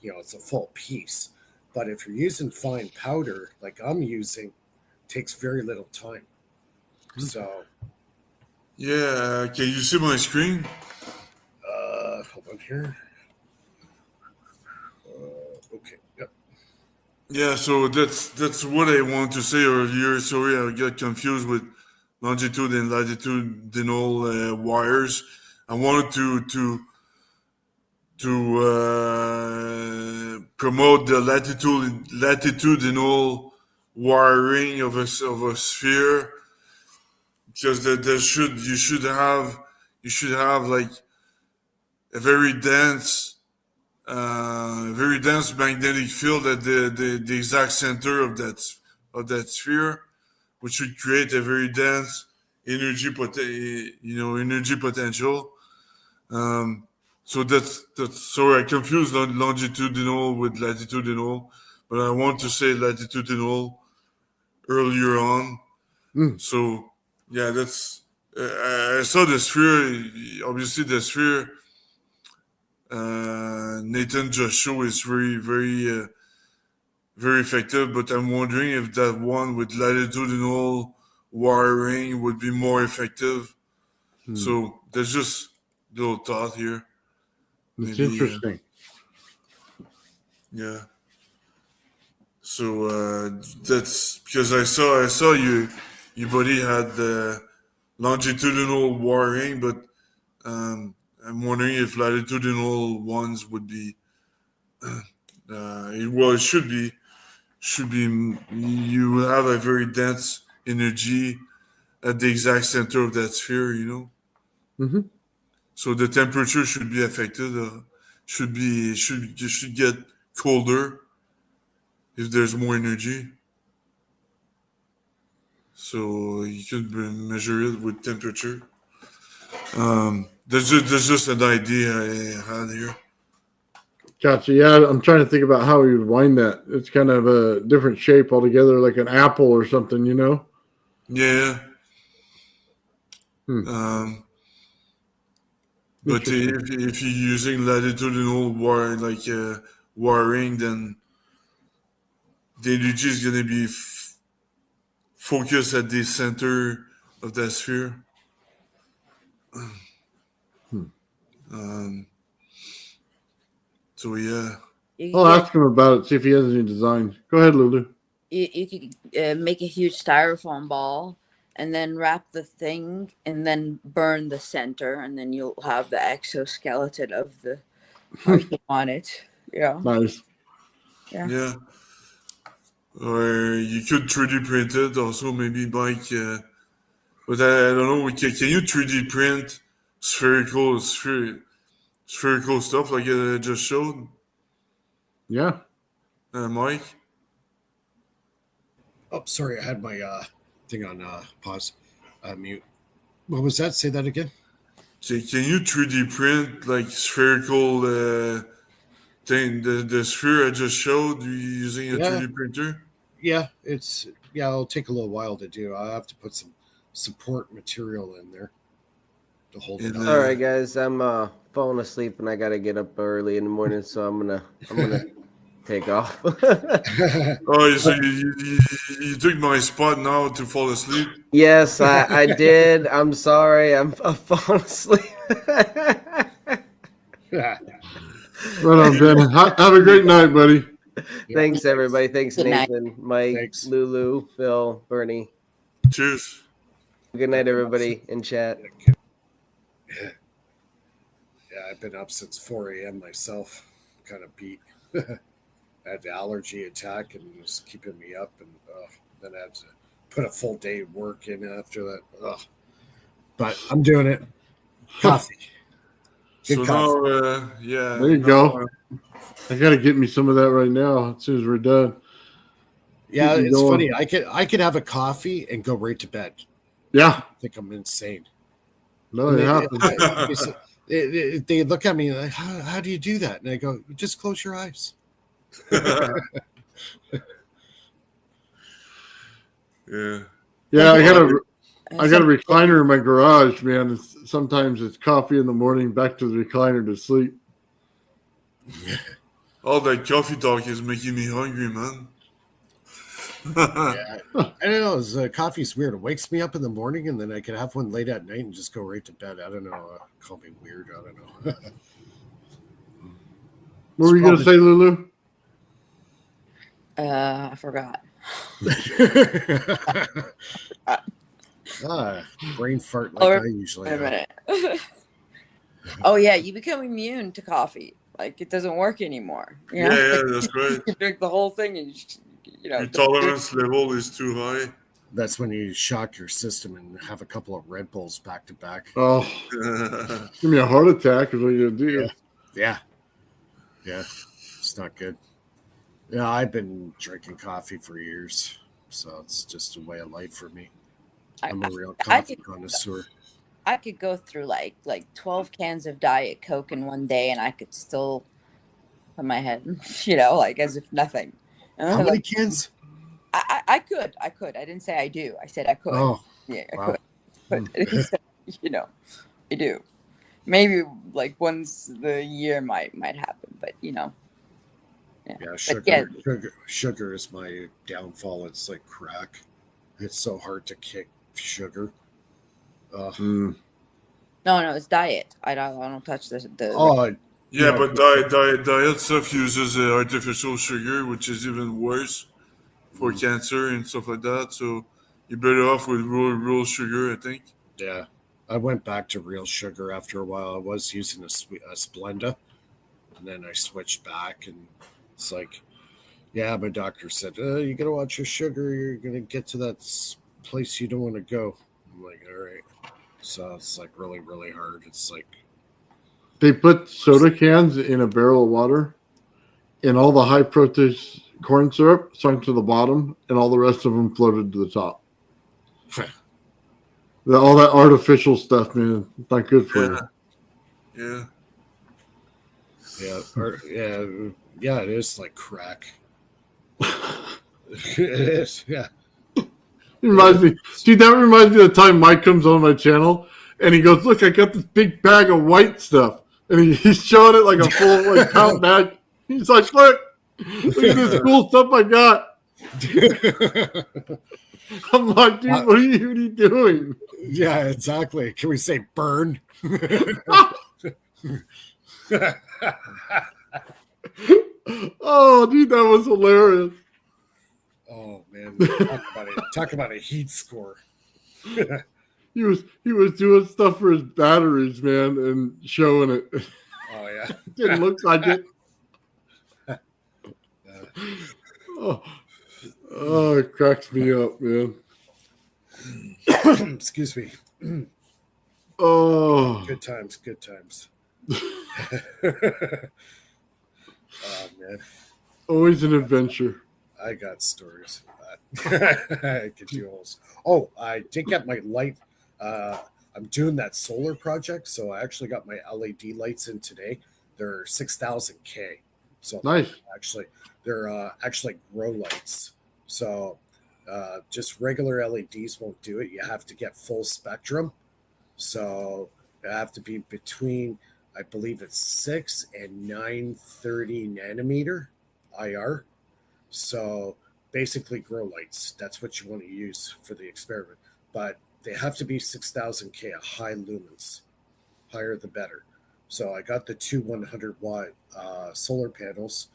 it's a full piece. But if you're using fine powder like I'm using, it takes very little time. So yeah, can you see my screen? Hold on here. Okay. Yep. Yeah, so that's what I wanted to say earlier. Sorry, I got confused with longitude and latitudinal wires. I wanted to promote the latitudinal wiring of a sphere, because you should have like a very dense magnetic field at the exact center of that sphere, which would create a very dense energy potential. So that's sorry, I confused longitudinal with latitudinal, but I want to say latitudinal earlier on. So yeah, that's I saw the sphere. Obviously, the sphere Nathan just showed is very very effective, but I'm wondering if that one with latitudinal wiring would be more effective. So there's just a little thought here. It's Maybe, interesting. Yeah. So that's because I saw your buddy had the longitudinal wiring, but I'm wondering if latitudinal ones would be. Well, it should be. You will have a very dense energy at the exact center of that sphere. Mm-hmm. So the temperature should be affected. Should get colder if there's more energy. So you could measure it with temperature. There's just an idea I had here. Gotcha. Yeah, I'm trying to think about how we would wind that. It's kind of a different shape altogether, like an apple or something, Yeah. But if you're using latitudinal wiring, then the energy is going to be focused at the center of that sphere. So yeah. I'll ask him about it, see if he has any designs. Go ahead, Lulu. You could make a huge styrofoam ball and then wrap the thing and then burn the center, and then you'll have the exoskeleton of the person on it. Yeah. Nice. Yeah. Or you could 3D print it also, maybe, Mike. But I don't know. Can you 3D print spherical stuff like I just showed? Yeah. Mike? Oh, sorry. I had my thing on pause, mute. What was that? Say that again. Can you 3D print like spherical thing? The sphere I just showed using a 3D printer? Yeah, it'll take a little while to do. I'll have to put some support material in there to hold it up. All right, guys, I'm falling asleep and I gotta get up early in the morning, so I'm gonna take off. Oh, so you took my spot now to fall asleep? Yes, I did. I'm sorry. I'm falling asleep. Right on, Ben. Have a great night, buddy. Thanks, everybody. Thanks, Good night. Nathan, Mike, Thanks. Lulu, Phil, Bernie. Cheers. Good night, everybody in chat. Yeah, I've been up since 4 a.m. myself. Kind of beat. I had the allergy attack and it was keeping me up, and then I had to put a full day of work in after that. But I'm doing it. Coffee. Good coffee. Now, yeah. There you go. I gotta get me some of that right now as soon as we're done. Yeah, Keep it's going. funny. I could have a coffee and go right to bed. Yeah. I think I'm insane. No, it happens. They look at me like, how do you do that? And I go, you just close your eyes. Yeah. Yeah, I got a recliner in my garage, man. Sometimes it's coffee in the morning, back to the recliner to sleep. All that coffee talk is making me hungry, man. Yeah, I don't know. Coffee's weird. It wakes me up in the morning, and then I can have one late at night and just go right to bed. I don't know. Call me weird. I don't know. What were you going to say, Lulu? I forgot. Brain fart like I usually Wait a have. minute. Oh yeah, you become immune to coffee. Like it doesn't work anymore. You know? Yeah, that's right. You drink the whole thing and Your tolerance level is too high. That's when you shock your system and have a couple of Red Bulls back to back. Oh, give me a heart attack is what you're gonna do. Yeah. It's not good. Yeah, I've been drinking coffee for years, so it's just a way of life for me. I'm a real coffee connoisseur. I could go through like 12 cans of Diet Coke in one day, and I could still put my head, like as if nothing. How many cans? I could. I didn't say I do. I said I could. Oh, yeah, I wow. could. But I didn't say, I do. Maybe like once the year might happen, but Yeah, sugar is my downfall. It's like crack. It's so hard to kick sugar. No, it's diet. I don't touch the. Yeah, but diet stuff uses artificial sugar, which is even worse for cancer and stuff like that. So you're better off with real sugar, I think. Yeah, I went back to real sugar after a while. I was using a Splenda, and then I switched back, and it's like, yeah, my doctor said, you gotta watch your sugar. You're gonna get to that place you don't want to go. I'm like, all right. So it's like really, really hard. It's like they put soda cans in a barrel of water, and all the high fructose corn syrup sunk to the bottom, and all the rest of them floated to the top. All that artificial stuff, man, it's not good for you. Yeah, it is like crack. It is, yeah. It reminds me, dude, that reminds me of the time Mike comes on my channel and he goes, look, I got this big bag of white stuff. And he's showing it like a full pound bag. He's like, look at this cool stuff I got. I'm like, dude, what are you doing? Yeah, exactly. Can we say burn? Oh, dude, that was hilarious. Oh man, talk about a heat score. He was doing stuff for his batteries, man, and showing it. Oh yeah, didn't look like it. Oh, it cracks me up, man. Excuse me. Oh, good times. Oh man, always an adventure. I got stories for that. I could do all. Oh, I did get my light. I'm doing that solar project, so I actually got my LED lights in today. They're 6,000K. So nice. They're actually grow lights. So just regular LEDs won't do it. You have to get full spectrum. So you have to be between, I believe it's 6 and 930 nanometer IR. So basically grow lights. That's what you want to use for the experiment. But they have to be 6,000K, a high lumens. Higher the better. So I got the two 100-watt solar panels.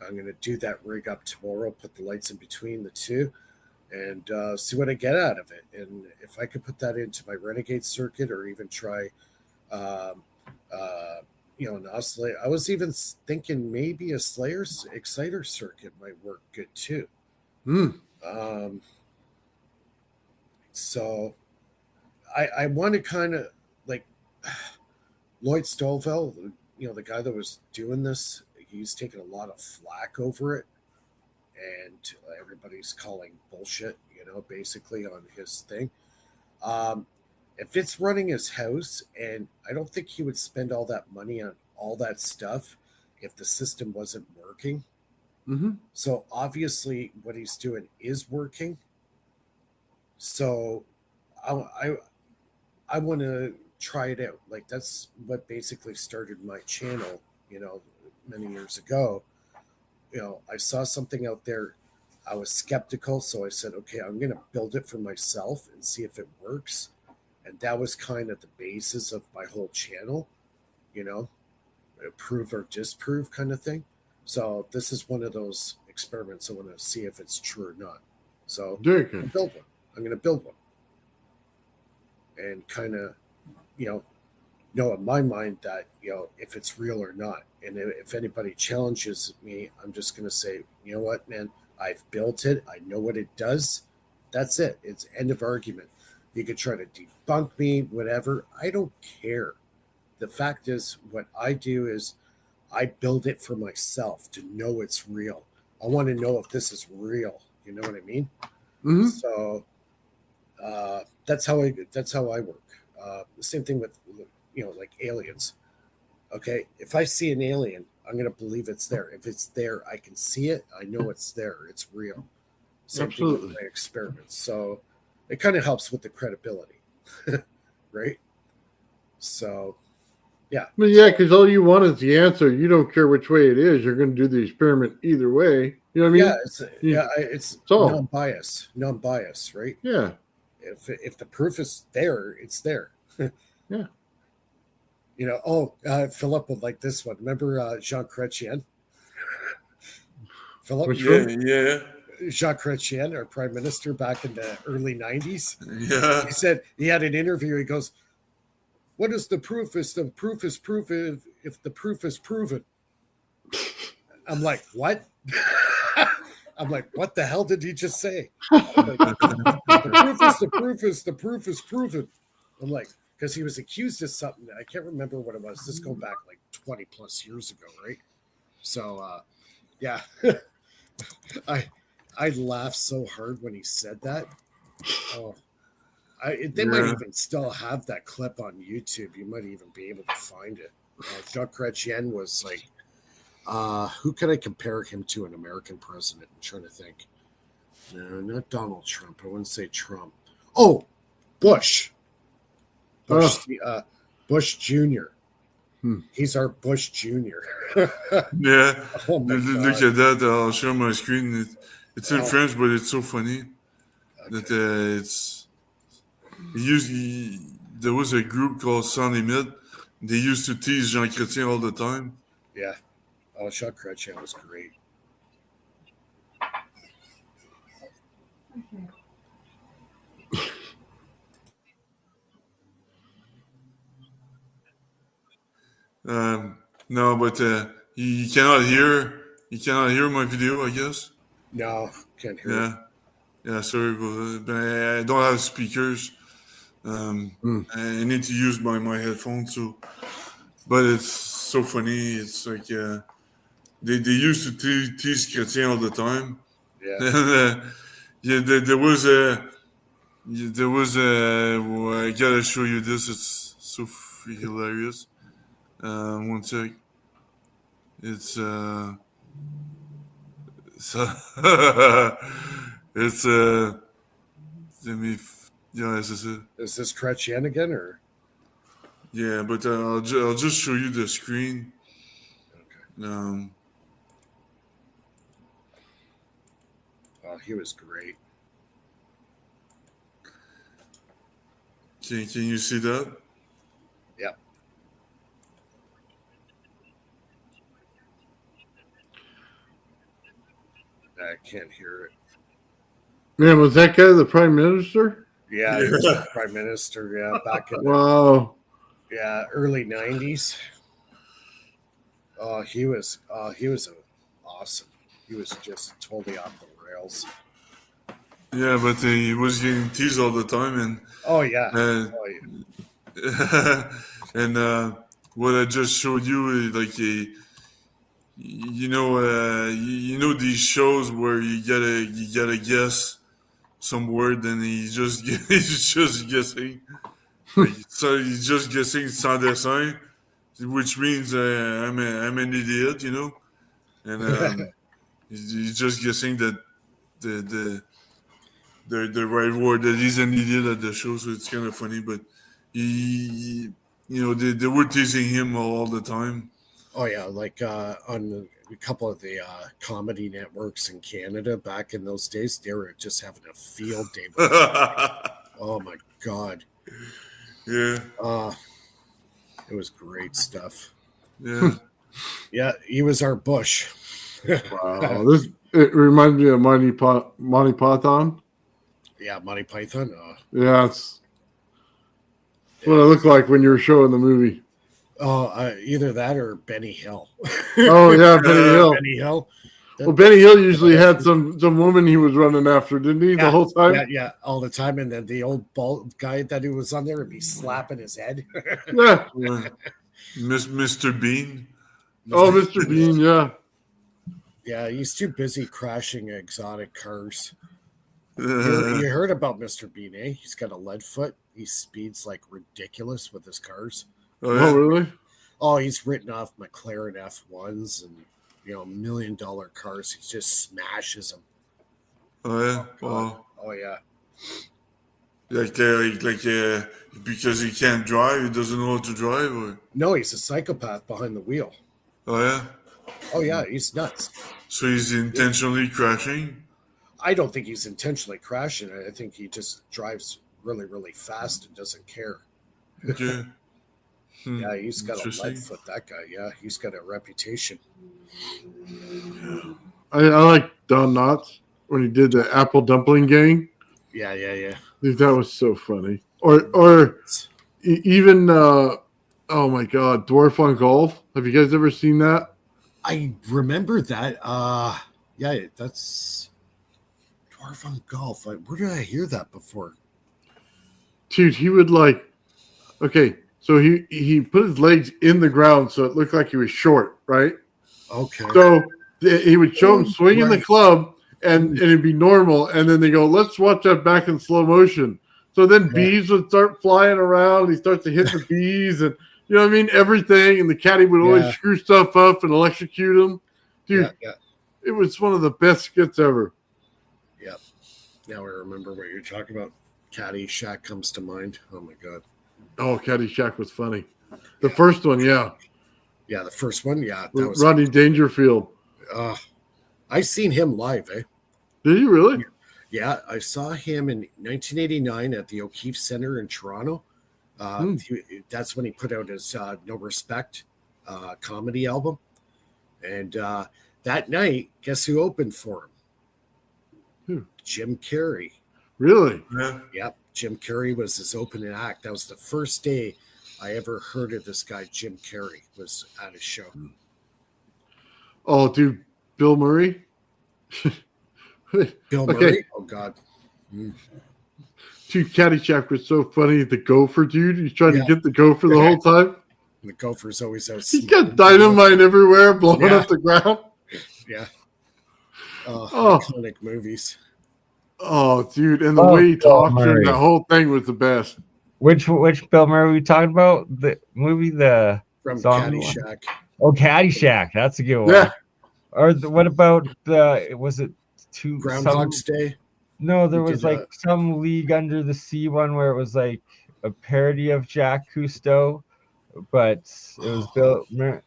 I'm going to do that rig up tomorrow, put the lights in between the two, and see what I get out of it. And if I could put that into my Renegade circuit or even try, an oscillator. I was even thinking maybe a Slayer's exciter circuit might work good too. So I want to kind of like Lloyd Stovell, the guy that was doing this, he's taking a lot of flack over it, and everybody's calling bullshit, basically on his thing. If it's running his house, and I don't think he would spend all that money on all that stuff if the system wasn't working. Mm-hmm. So obviously what he's doing is working. So I want to try it out. Like that's what basically started my channel, many years ago. I saw something out there. I was skeptical, so I said, okay, I'm going to build it for myself and see if it works. And that was kind of the basis of my whole channel, prove or disprove kind of thing. So this is one of those experiments. I want to see if it's true or not. So I'm going to build one. And kind of, know in my mind that, if it's real or not. And if anybody challenges me, I'm just going to say, you know what, man, I've built it. I know what it does. That's it. It's end of argument. You could try to debunk me, whatever. I don't care. The fact is, what I do is I build it for myself to know it's real. I want to know if this is real. You know what I mean? Mhm. So that's how I work. The same thing with like aliens. Okay, if I see an alien, I'm gonna believe it's there. If it's there, I can see it. I know it's there. It's real. Same thing Absolutely. with my experiments. So it kind of helps with the credibility, right? So yeah. But yeah, because all you want is the answer. You don't care which way it is. You're going to do the experiment either way. You know what I mean? Yeah, it's all. non-bias, right? Yeah. If the proof is there, it's there. Yeah. Philip would like this one. Remember Jean Chrétien? Philip? Which Yeah, one? yeah, Jean Chrétien, our prime minister back in the early 90s. yeah. He said he had an interview. He goes, "What is the proof? Is the proof is proof if the proof is proven?" I'm like, what? I'm like, what the hell did he just say? I'm like, the proof is the proof is the proof is proven. I'm like, because he was accused of something. I can't remember what it was. This going back like 20 plus years ago, right? So, yeah, I laughed so hard when he said that. Oh, they might even still have that clip on YouTube. You might even be able to find it. Jacques Chrétien was like, who could I compare him to an American president? I'm trying to think. No, not Donald Trump. I wouldn't say Trump. Oh, Bush. Bush Jr. He's our Bush Jr. Yeah. Oh my Look God. at that. I'll share my screen. It's in French, but it's so funny that there was a group called Sans Limite. They used to tease Jean Chrétien all the time. Yeah. Oh, Jacques Chrétien was great. No, but you cannot hear my video, I guess. No, can't hear Yeah. Yeah, sorry, but I don't have speakers. I need to use my headphones, but it's so funny. It's like they used to tease Chrétien all the time. Yeah. And, yeah, there was well, I gotta show you this. It's so hilarious. One sec. It's so it's yeah, c'est ça. Is this Chrétien again or? Yeah, but I'll just show you the screen. Okay. Oh, he was great. Can you see that? Yeah. I can't hear it. Man, was that guy the prime minister? Yeah, he was the prime minister. Yeah, back in the Wow. early 90s. He was awesome. He was just totally off the rails. Yeah, but he was getting teased all the time, and Oh yeah. and what I just showed you, like you know these shows where you gotta guess some word, and he's just guessing. Like, so he's just guessing sans dessin, which means I'm an idiot, you know, and he's just guessing that the right word, that he's an idiot at the show, so it's kind of funny. But they were teasing him all the time. Oh yeah, like on a couple of the comedy networks in Canada back in those days, they were just having a field day with oh my God. Yeah. It was great stuff. Yeah. Yeah, he was our Bush. Wow. It reminds me of Monty Python. Yeah, Monty Python. Yeah, it's what it looked like when you were showing the movie. Oh, either that or Benny Hill. Oh yeah, Benny Hill. Benny Hill. Well, Benny Hill usually had some woman he was running after, didn't he? The whole time. Yeah, all the time. And then the old bald guy that he was on there would be slapping his head. Yeah. Mr. Bean. Oh, Mr. Bean. Yeah. Yeah, he's too busy crashing exotic cars. You heard about Mr. Bean, eh? He's got a lead foot. He speeds like ridiculous with his cars. Oh, really? Oh, he's written off McLaren F1s and $1 million cars. He just smashes them. Oh yeah. Wow. Oh yeah. Like because he can't drive, he doesn't know how to drive. Or? No, he's a psychopath behind the wheel. Oh yeah. Oh yeah, he's nuts. So he's intentionally crashing. I don't think he's intentionally crashing. I think he just drives really, really fast and doesn't care. Okay. Yeah, he's got a lead foot, that guy. Yeah, he's got a reputation. I like Don Knotts when he did the Apple Dumpling Gang. Yeah. I think that was so funny. Or even, oh my God, Dwarf on Golf. Have you guys ever seen that? I remember that. Yeah, that's Dwarf on Golf. Where did I hear that before? Dude, he would okay, so he put his legs in the ground so it looked like he was short, right? Okay. So he would show him swinging the club and it'd be normal. And then they go, let's watch that back in slow motion. So then bees would start flying around. He starts to hit the bees and, you know what I mean? Everything. And the caddy would always screw stuff up and electrocute him. Dude, it was one of the best skits ever. Yep. Now I remember what you're talking about. Caddyshack comes to mind. Oh, my God. Oh, Caddyshack was funny. The first one, yeah. Yeah, the first one, yeah. That was Rodney Dangerfield. I seen him live, eh? Did you really? Yeah, I saw him in 1989 at the O'Keefe Center in Toronto. That's when he put out his No Respect comedy album. And that night, guess who opened for him? Who? Jim Carrey. Really? Yeah. Yep. Jim Carrey was his opening act. That was the first day I ever heard of this guy, Jim Carrey, was at his show. Oh, dude, Bill Murray? Bill Murray? Oh, God. Dude, Caddyshack was so funny. The gopher, dude. He's trying to get the gopher the whole time. The gopher's always out. He got dynamite everywhere, blowing up the ground. Yeah. Iconic movies. Oh, dude, and the way he talked, that whole thing was the best. Which Bill Murray we talking about? The movie, from Caddyshack. Oh, Caddyshack, that's a good one. Yeah. Or what about was it Groundhog's Day? No, there was some League Under the Sea one where it was like a parody of Jacques Cousteau, but it was Bill Murray.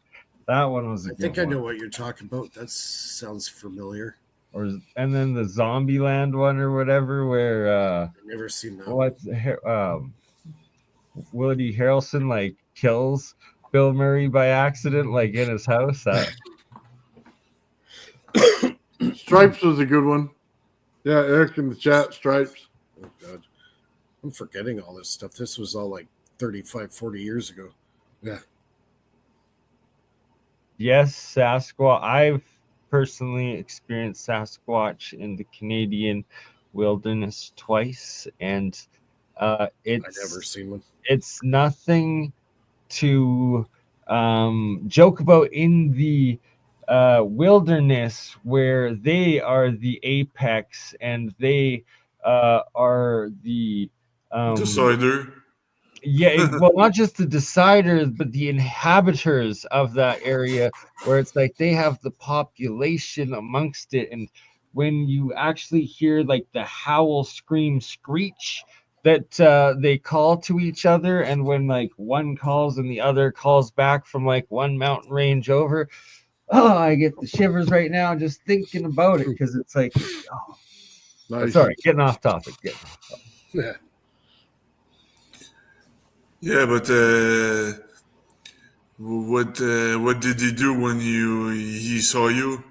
That one was a good one. I think I know what you're talking about. That sounds familiar. And then the Zombieland one or whatever, where I've never seen that. Woody Harrelson kills Bill Murray by accident, in his house. Stripes was a good one. Yeah, Eric in the chat, Stripes. Oh, God. I'm forgetting all this stuff. This was all 35, 40 years ago. Yeah. Yes, Sasquatch. I've personally experienced Sasquatch in the Canadian wilderness twice, and I've never seen one. It's nothing to joke about in the wilderness, where they are the apex and they are the decider. Yeah, well, not just the deciders, but the inhabitants of that area, where it's they have the population amongst it. And when you actually hear the howl, scream, screech that they call to each other, and when one calls and the other calls back from one mountain range over, I get the shivers right now just thinking about it, because it's nice. Sorry, getting off topic. Yeah. Yeah, but what did he do when he saw you?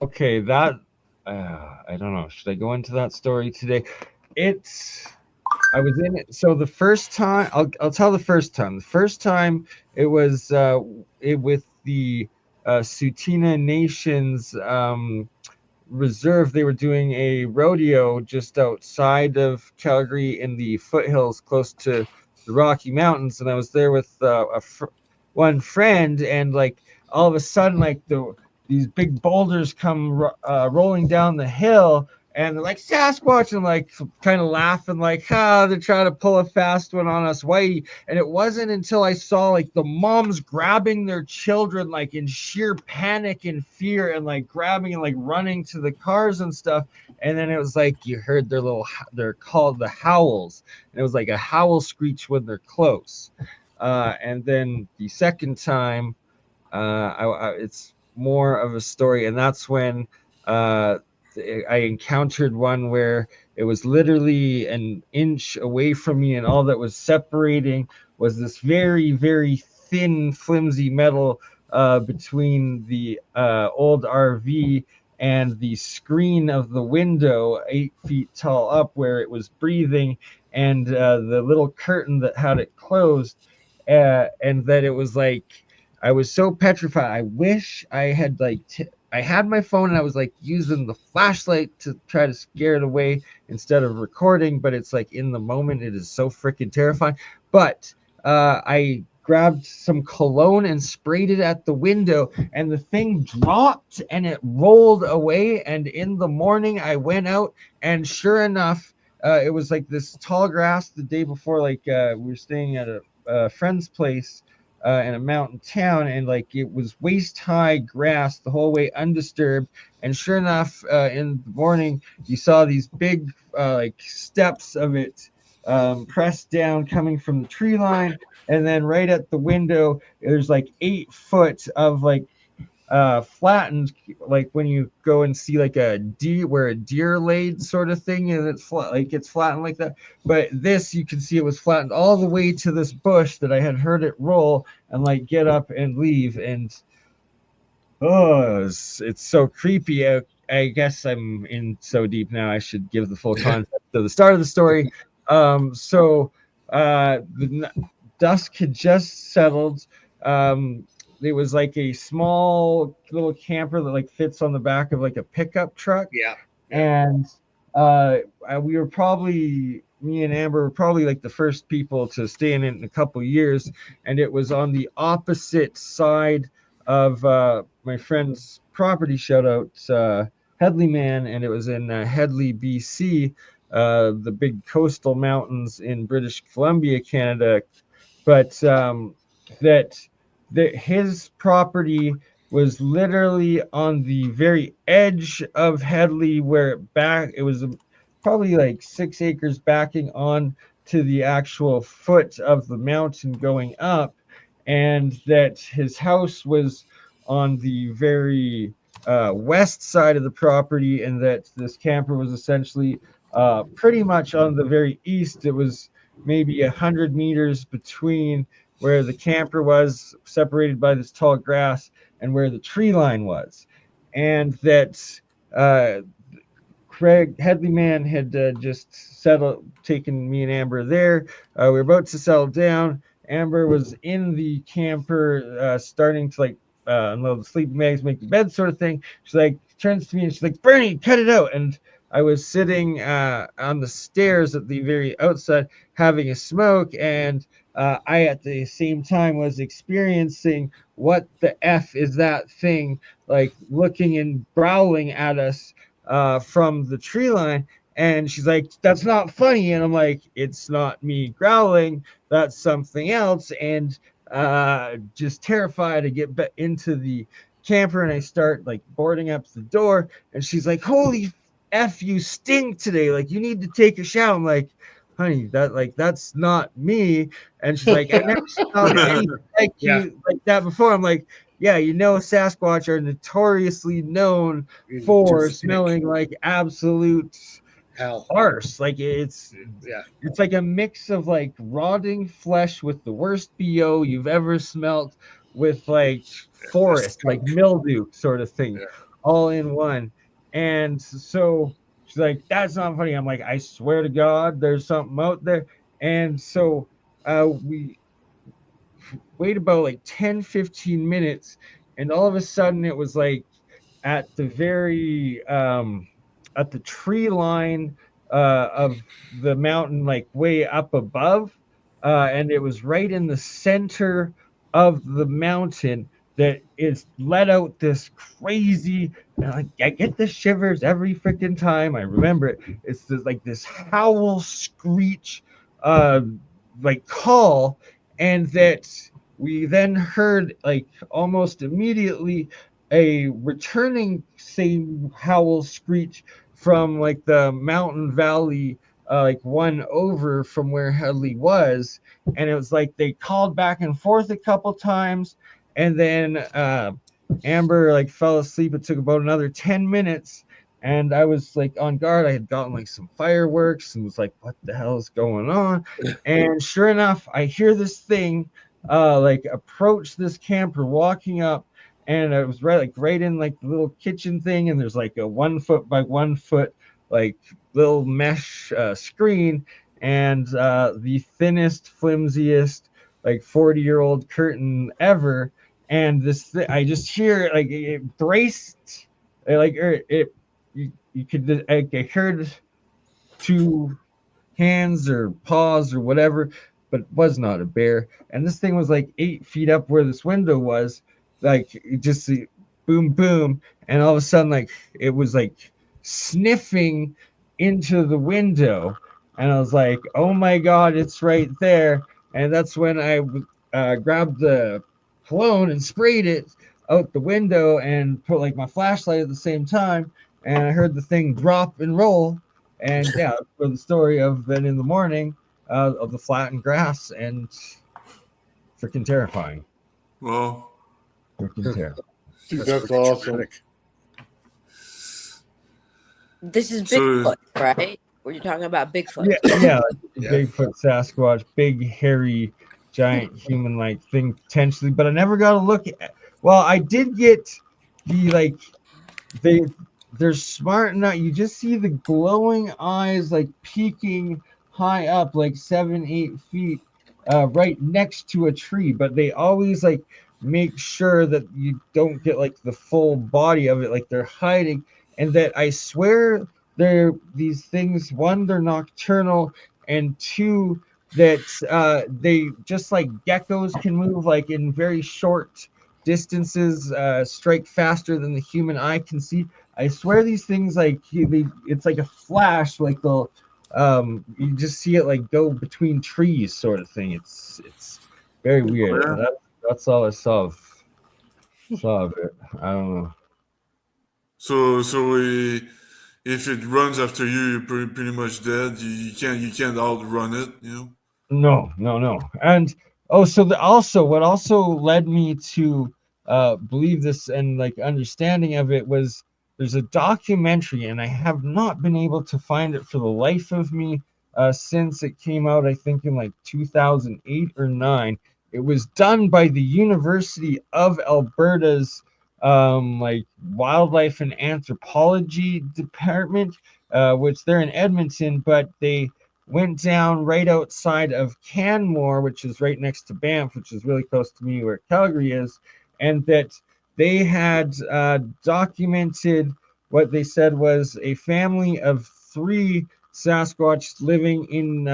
Okay, that I don't know. Should I go into that story today? I was in it. So the first time, I'll tell the first time. The first time it was with the Tsuut'ina Nation's reserve. They were doing a rodeo just outside of Calgary in the foothills close to the Rocky Mountains, and I was there with one friend, and like all of a sudden, like these big boulders come rolling down the hill, and they're like Sasquatch, and like kind of laughing, like, they're trying to pull a fast one on us, Whitey. And it wasn't until I saw like the moms grabbing their children, like in sheer panic and fear, and like grabbing and like running to the cars and stuff. And then it was like you heard they're called the howls, and it was like a howl screech when they're close. And then the second time, it's more of a story, and that's when I encountered one where it was literally an inch away from me, and all that was separating was this very, very thin, flimsy metal between the old RV and the screen of the window 8 feet tall up where it was breathing, and the little curtain that had it closed, and that it was like, I was so petrified. I wish I had I had my phone and I was like using the flashlight to try to scare it away instead of recording, but it's like in the moment it is so freaking terrifying. But I grabbed some cologne and sprayed it at the window, and the thing dropped and it rolled away. And in the morning I went out, and sure enough, it was like this tall grass the day before. Like we were staying at a friend's place in a mountain town, and like it was waist high grass the whole way undisturbed. And sure enough, in the morning you saw these big like steps of it pressed down coming from the tree line, and then right at the window there's like 8 foot of like flattened, like when you go and see like a deer, where a deer laid sort of thing, and it's flat, like it's flattened like that. But this, you can see it was flattened all the way to this bush that I had heard it roll and like get up and leave. And it's so creepy. I guess I'm in so deep now, I should give the full context of the start of the story. So the dusk had just settled. It was like a small little camper that like fits on the back of like a pickup truck. Yeah. And we were probably, me and Amber were probably like the first people to stay in it in a couple of years. And it was on the opposite side of my friend's property, shout out Headley Man, and it was in Headley, BC, the big coastal mountains in British Columbia, Canada. But that his property was literally on the very edge of Headley, where it was probably like 6 acres backing on to the actual foot of the mountain going up, and that his house was on the very west side of the property, and that this camper was essentially pretty much on the very east. It was maybe 100 meters between where the camper was, separated by this tall grass, and where the tree line was. And that Craig Headley Man had just taken me and Amber there. We were about to settle down. Amber was in the camper, starting to like unload the sleeping bags, make the bed sort of thing. She's like, turns to me and she's like, "Bernie, cut it out." And I was sitting on the stairs at the very outside having a smoke, and I at the same time was experiencing, what the F is that thing, like looking and growling at us from the tree line. And she's like, "That's not funny." And I'm like, "It's not me growling, that's something else." And just terrified to get into the camper, and I start like boarding up the door, and she's like, "Holy F, you stink today, like you need to take a shower." I'm like, "Honey, that's not me." And she's like, "I never smelled anything like you like that before." I'm like, "Yeah, Sasquatch are notoriously known for smelling like absolute hell, arse. Like it's like a mix of like rotting flesh with the worst BO you've ever smelt, with like forest, like mildew sort of thing, all in one." And so she's like, "That's not funny." I'm like, "I swear to God, there's something out there." And so we wait about like 10-15 minutes, and all of a sudden it was like at the very at the tree line of the mountain, like way up above, and it was right in the center of the mountain that is let out this crazy. And I get the shivers every freaking time I remember it. It's just like this howl, screech, uh, like call, and that we then heard like almost immediately a returning same howl screech from like the mountain valley, like one over from where Headley was, and it was like they called back and forth a couple times, and then Amber like fell asleep. It took about another 10 minutes, and I was like on guard. I had gotten like some fireworks and was like, what the hell is going on? And sure enough, I hear this thing like approach this camper walking up, and it was right in like the little kitchen thing, and there's like a 1 foot by 1 foot like little mesh screen, and the thinnest, flimsiest like 40-year-old curtain ever. And I just hear like it braced, like it you could I heard two hands or paws or whatever, but it was not a bear. And this thing was like 8 feet up where this window was, like just boom, boom, and all of a sudden, like it was like sniffing into the window, and I was like, "Oh my god, it's right there!" And that's when I grabbed the cologne and sprayed it out the window and put like my flashlight at the same time, and I heard the thing drop and roll. And yeah, for the story of then in the morning of the flattened grass, and freaking terrifying. Well, Freaking terrifying. Dude, that's awesome. dramatic. This is So- Bigfoot, right? Were you talking about Bigfoot? Yeah, Yeah. Bigfoot, Sasquatch, big, hairy, giant human-like thing potentially, but I never got to look at. Well, I did get the like they're smart enough. You just see the glowing eyes like peeking high up, like 7-8 feet, right next to a tree. But they always like make sure that you don't get like the full body of it, like they're hiding. And that I swear they're these things. One, they're nocturnal, and two, that they just like geckos can move like in very short distances, strike faster than the human eye can see. I swear these things like it's like a flash, like they'll you just see it like go between trees, sort of thing. It's very weird. Yeah. That's all I saw of it. I don't know. So if it runs after you, you're pretty much dead. You can't outrun it. You know. No. And what also led me to believe this and like understanding of it was there's a documentary, and I have not been able to find it for the life of me since it came out, I think in like 2008 or 9. It was done by the University of Alberta's like wildlife and anthropology department, which they're in Edmonton, but they went down right outside of Canmore, which is right next to Banff, which is really close to me where Calgary is, and that they had documented what they said was a family of 3 Sasquatch living in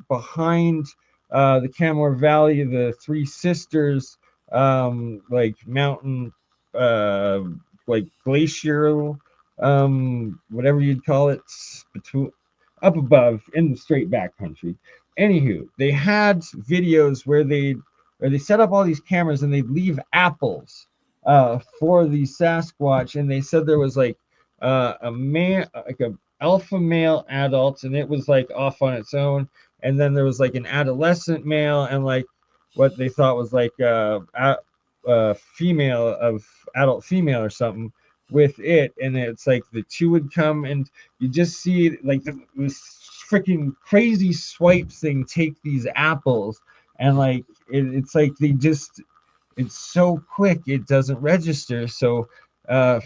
behind the Canmore Valley, the 3 sisters, like mountain, like glacial, whatever you'd call it, between up above in the straight back country. Anywho, they had videos where they set up all these cameras and they'd leave apples for the Sasquatch, and they said there was like a man, like a alpha male adult, and it was like off on its own, and then there was like an adolescent male and like what they thought was like a female of adult female or something with it, and it's like the two would come and you just see like this freaking crazy swipe thing take these apples, and like it's like they just, it's so quick it doesn't register. So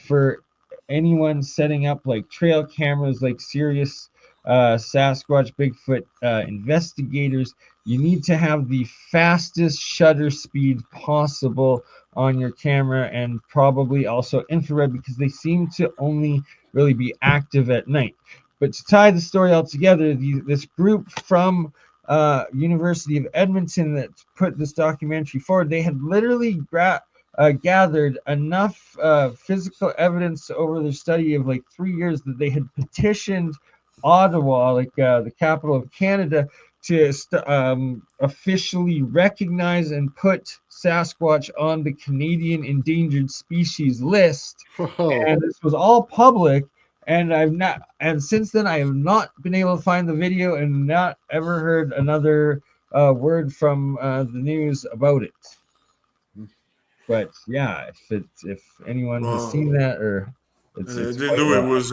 for anyone setting up like trail cameras, like serious Sasquatch Bigfoot investigators, you need to have the fastest shutter speed possible on your camera, and probably also infrared, because they seem to only really be active at night. But to tie the story all together, this group from University of Edmonton that put this documentary forward, they had literally gathered enough physical evidence over their study of like 3 years that they had petitioned Ottawa, like the capital of Canada, to officially recognize and put Sasquatch on the Canadian endangered species list. And this was all public, and since then I have not been able to find the video and not ever heard another word from the news about it. But yeah, if anyone has seen that, or I didn't know it was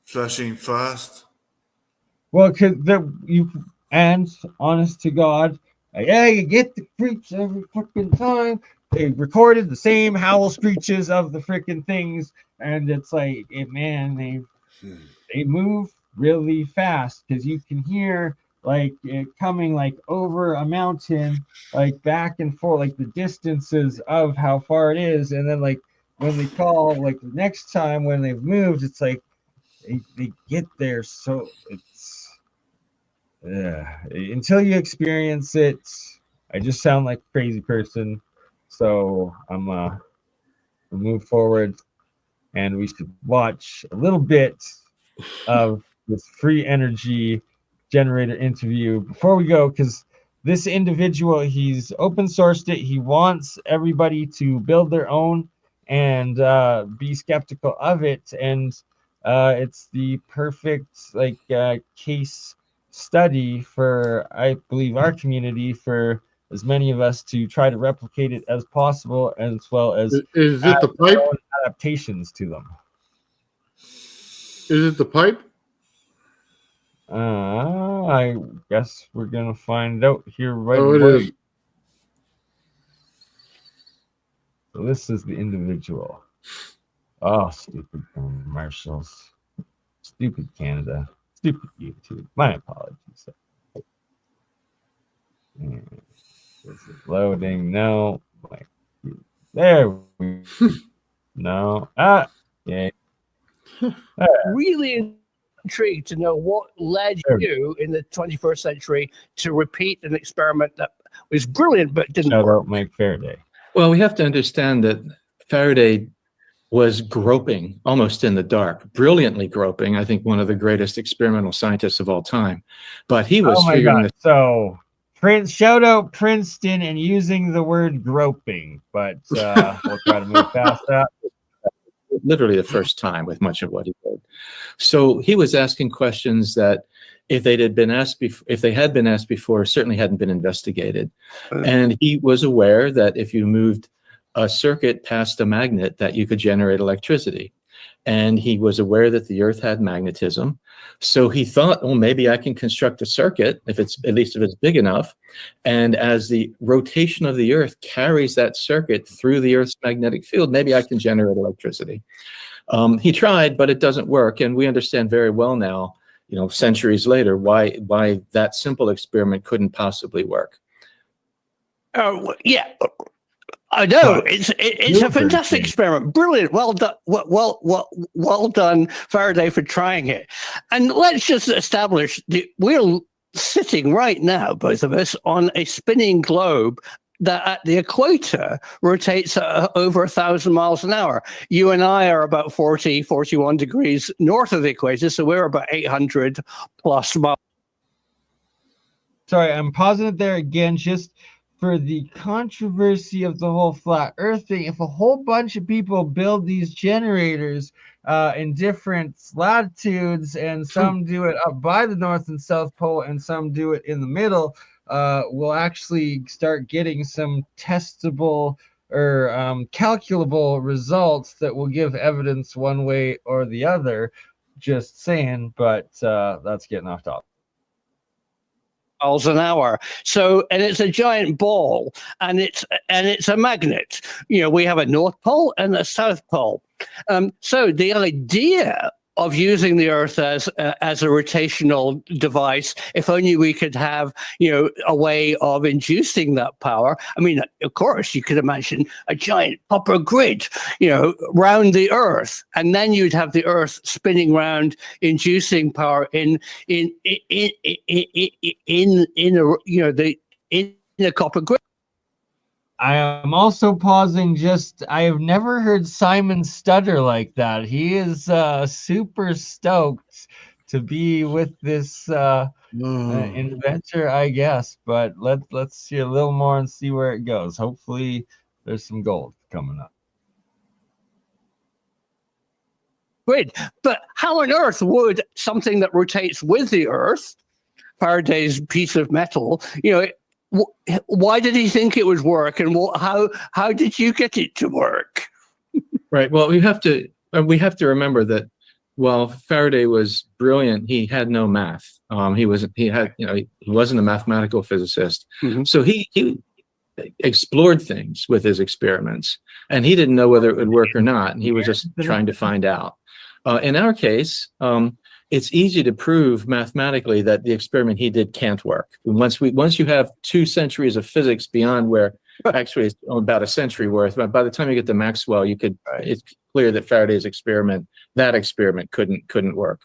flashing fast. Well, because and honest to God, yeah, you get the creeps every fucking time. They recorded the same howl screeches of the freaking things, and it's like, they move really fast, because you can hear like it coming like over a mountain, like back and forth, like the distances of how far it is, and then like when they call, like the next time when they've moved, it's like they get there. So it's until you experience it, I just sound like a crazy person. So I'm we'll move forward, and we should watch a little bit of this free energy generator interview before we go, because this individual, he's open sourced it. He wants everybody to build their own and be skeptical of it, and it's the perfect case study for, I believe, our community, for as many of us to try to replicate it as possible, as well as is it the pipe adaptations to them. Is it the pipe? I guess we're gonna find out here right Oh, away. it is. So this is the individual. Oh, stupid commercials. Stupid Canada. Stupid YouTube. My apologies. This is loading. No. There we no. Okay. Really intrigued to know what led you in the 21st century to repeat an experiment that was brilliant but didn't Shout work. out Mike Faraday. Well, we have to understand that Faraday was groping almost in the dark, brilliantly groping. I think one of the greatest experimental scientists of all time. But he was figuring this. So shout out Princeton and using the word groping, but we'll try to move past that. Literally the first time with much of what he did. So he was asking questions that if they had been asked before, certainly hadn't been investigated. And he was aware that if you moved a circuit past a magnet, that you could generate electricity. And he was aware that the Earth had magnetism. So he thought, well, maybe I can construct a circuit, at least if it's big enough. And as the rotation of the Earth carries that circuit through the Earth's magnetic field, maybe I can generate electricity. He tried, but it doesn't work. And we understand very well now, centuries later, why that simple experiment couldn't possibly work. Oh, yeah. I know it's a fantastic experiment, brilliant, well done, well done, Faraday, for trying it. And let's just establish that we're sitting right now, both of us, on a spinning globe that at the equator rotates at over 1,000 miles an hour. You and I are about 41 degrees north of the equator, so we're about 800 plus miles. Sorry, I'm pausing it there again, just for the controversy of the whole flat earth thing. If a whole bunch of people build these generators in different latitudes, and some do it up by the North and South Pole and some do it in the middle, we'll actually start getting some testable or calculable results that will give evidence one way or the other. Just saying, but that's getting off topic. Miles an hour. So, and it's a giant ball, and it's a magnet. We have a North Pole and a South Pole. So the idea of using the Earth as a rotational device. If only we could have, a way of inducing that power. I mean, of course, you could imagine a giant copper grid, round the Earth, and then you'd have the Earth spinning round, inducing power in a copper grid. I am also pausing. I have never heard Simon stutter like that. He is super stoked to be with this inventor, I guess. But let's see a little more and see where it goes. Hopefully, there's some gold coming up. Great, but how on earth would something that rotates with the Earth, Faraday's piece of metal, why did he think it would work, and how did you get it to work? Right. Well, we have to remember that while Faraday was brilliant, he had no math. He wasn't a mathematical physicist. Mm-hmm. So he explored things with his experiments, and he didn't know whether it would work or not. And he was just trying to find out. In our case, it's easy to prove mathematically that the experiment he did can't work. Once you have 2 centuries of physics beyond where actually it's about a century worth, but by the time you get to Maxwell, it's clear that Faraday's experiment couldn't work.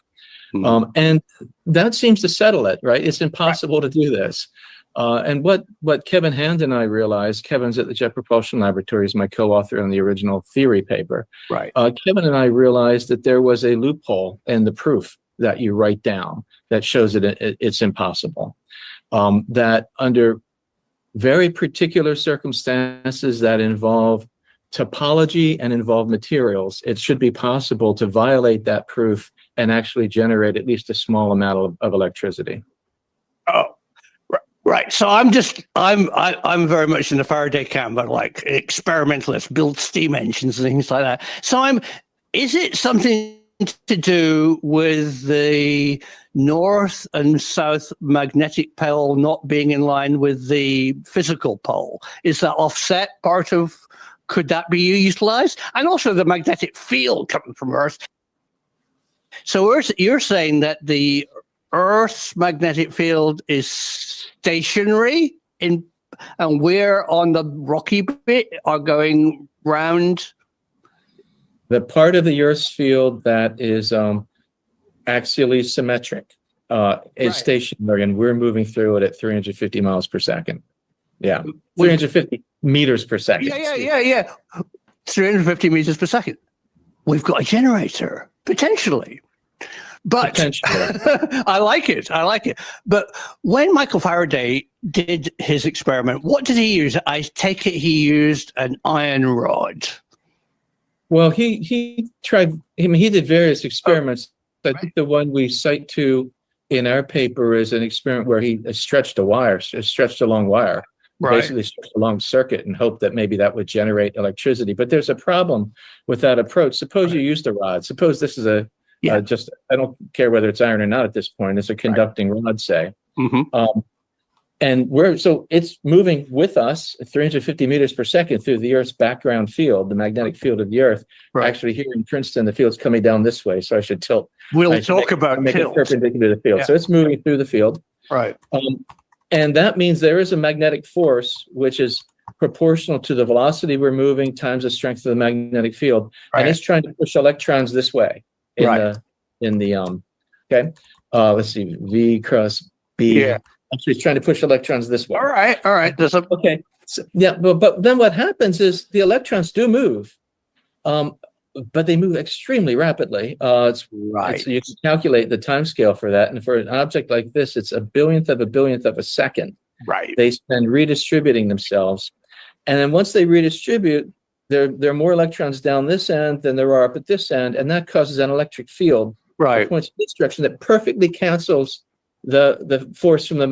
Mm-hmm. And that seems to settle it, right? It's impossible to do this. And what Kevin Hand and I realized, Kevin's at the Jet Propulsion Laboratory, is my co-author on the original theory paper. Right. Kevin and I realized that there was a loophole in the proof that you write down that shows that it's impossible. That under very particular circumstances that involve topology and involve materials, it should be possible to violate that proof and actually generate at least a small amount of electricity. Oh, right. So I'm very much in the Faraday camp, but like experimentalists build steam engines and things like that. So is it something to do with the north and south magnetic pole not being in line with the physical pole? Is that offset part of, could that be utilized? And also the magnetic field coming from Earth. So you're saying that the Earth's magnetic field is stationary and we're on the rocky bit are going round? The part of the Earth's field that is axially symmetric is stationary, and we're moving through it at 350 miles per second. Yeah, 350 meters per second. Yeah. 350 meters per second. We've got a generator, potentially. But I like it. But when Michael Faraday did his experiment, what did he use? I take it he used an iron rod. Well, he tried. He did various experiments. I think the one we cite to in our paper is an experiment where he stretched a long wire, basically stretched a long circuit, and hoped that maybe that would generate electricity. But there's a problem with that approach. Suppose you used a rod. Suppose this is just, I don't care whether it's iron or not at this point. It's a conducting rod, say. Mm-hmm. And so it's moving with us at 350 meters per second through the Earth's background field, the magnetic field of the Earth. Right. Actually, here in Princeton, the field's coming down this way, so I should tilt. We'll talk about make it perpendicular to the field. Yeah. So it's moving through the field. Right. And that means there is a magnetic force which is proportional to the velocity we're moving times the strength of the magnetic field, and it's trying to push electrons this way. Let's see, V cross B. Yeah. Actually, it's trying to push electrons this way. All right. Okay. So, but then what happens is the electrons do move, but they move extremely rapidly. You can calculate the time scale for that, and for an object like this, it's a billionth of a second. Right. They spend redistributing themselves, and then once they redistribute, there are more electrons down this end than there are up at this end, and that causes an electric field. Right. Points in this direction that perfectly cancels the force from the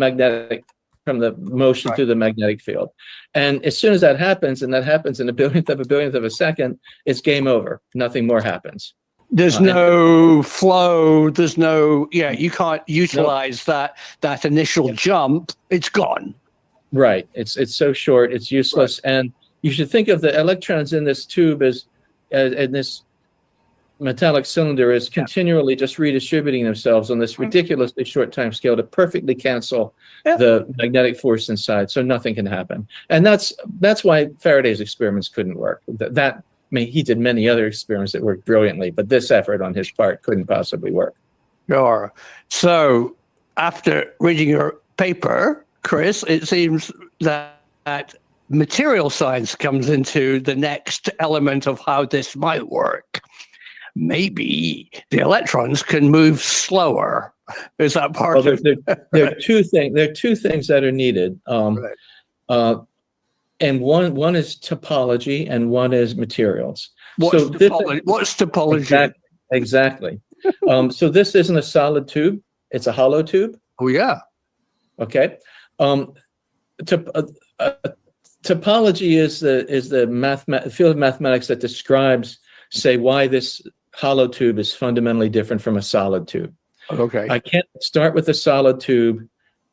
motion through the magnetic field. And as soon as that happens, and that happens in a billionth of a second, it's game over. Nothing more happens. There's no flow. There's no, you can't utilize that initial jump. It's gone. Right. It's so short, it's useless. Right. And you should think of the electrons in this tube as in this metallic cylinder is continually just redistributing themselves on this ridiculously short time scale to perfectly cancel the magnetic force inside, so nothing can happen. And that's why Faraday's experiments couldn't work. I mean, he did many other experiments that worked brilliantly, but this effort on his part couldn't possibly work. Sure. So after reading your paper, Chris, it seems that material science comes into the next element of how this might work. Maybe the electrons can move slower. Is that part Well, of there are two things. There are two things that are needed, and one is topology, and one is materials. What's topology? Exactly. So this isn't a solid tube; it's a hollow tube. Oh yeah. Okay. Topology is the field of mathematics that describes, say, why this hollow tube is fundamentally different from a solid tube. Okay. I can't start with a solid tube,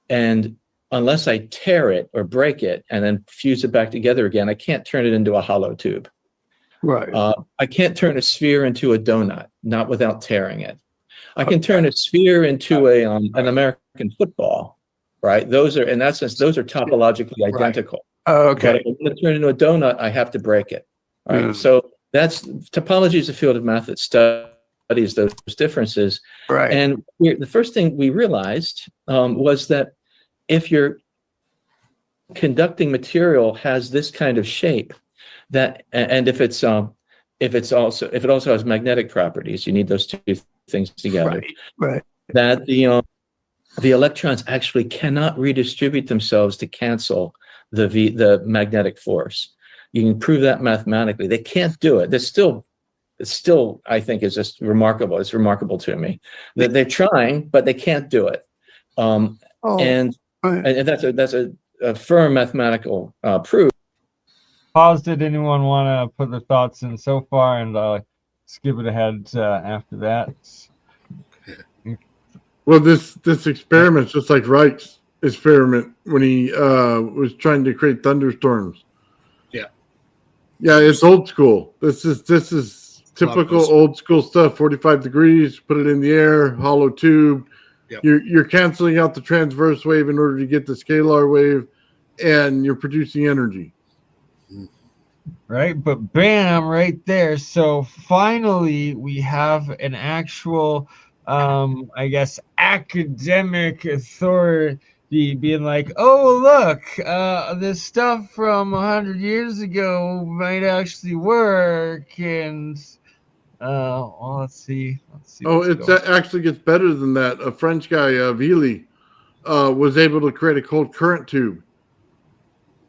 and unless I tear it or break it and then fuse it back together again, I can't turn it into a hollow tube. Right. I can't turn a sphere into a donut, not without tearing it. I can turn a sphere into an American football, right? Those are, in that sense, those are topologically identical. Okay. But if I want to turn it into a donut, I have to break it. Right. So topology is a field of math that studies those differences. Right. And the first thing we realized was that if your conducting material has this kind of shape, and if it also has magnetic properties, you need those two things together. Right. That the electrons actually cannot redistribute themselves to cancel the magnetic force. You can prove that mathematically. They can't do it. It's still, I think, is just remarkable. It's remarkable to me that they're trying, but they can't do it. And that's a firm mathematical proof. Pause. Did anyone want to put their thoughts in so far, and skip it ahead after that? Well, this experiment's just like Wright's experiment when he was trying to create thunderstorms. Yeah, it's old school. This is typical old school stuff. 45 degrees, put it in the air, hollow tube. Yep. You're canceling out the transverse wave in order to get the scalar wave, and you're producing energy. Right, but bam, right there. So finally, we have an actual, I guess, academic authority being like, oh, look, this stuff from 100 years ago might actually work. And, well, let's see. Oh, it actually gets better than that. A French guy, Vili, was able to create a cold current tube.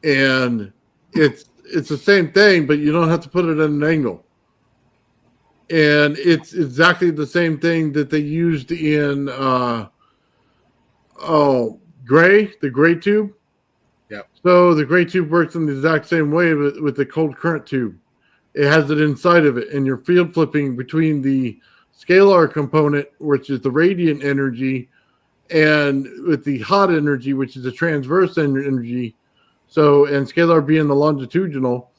And it's the same thing, but you don't have to put it at an angle. And it's exactly the same thing that they used in the gray tube. Yeah. So the gray tube works in the exact same way with the cold current tube. It has it inside of it, and you're field flipping between the scalar component, which is the radiant energy, and with the hot energy, which is the transverse energy. So, and scalar being the longitudinal.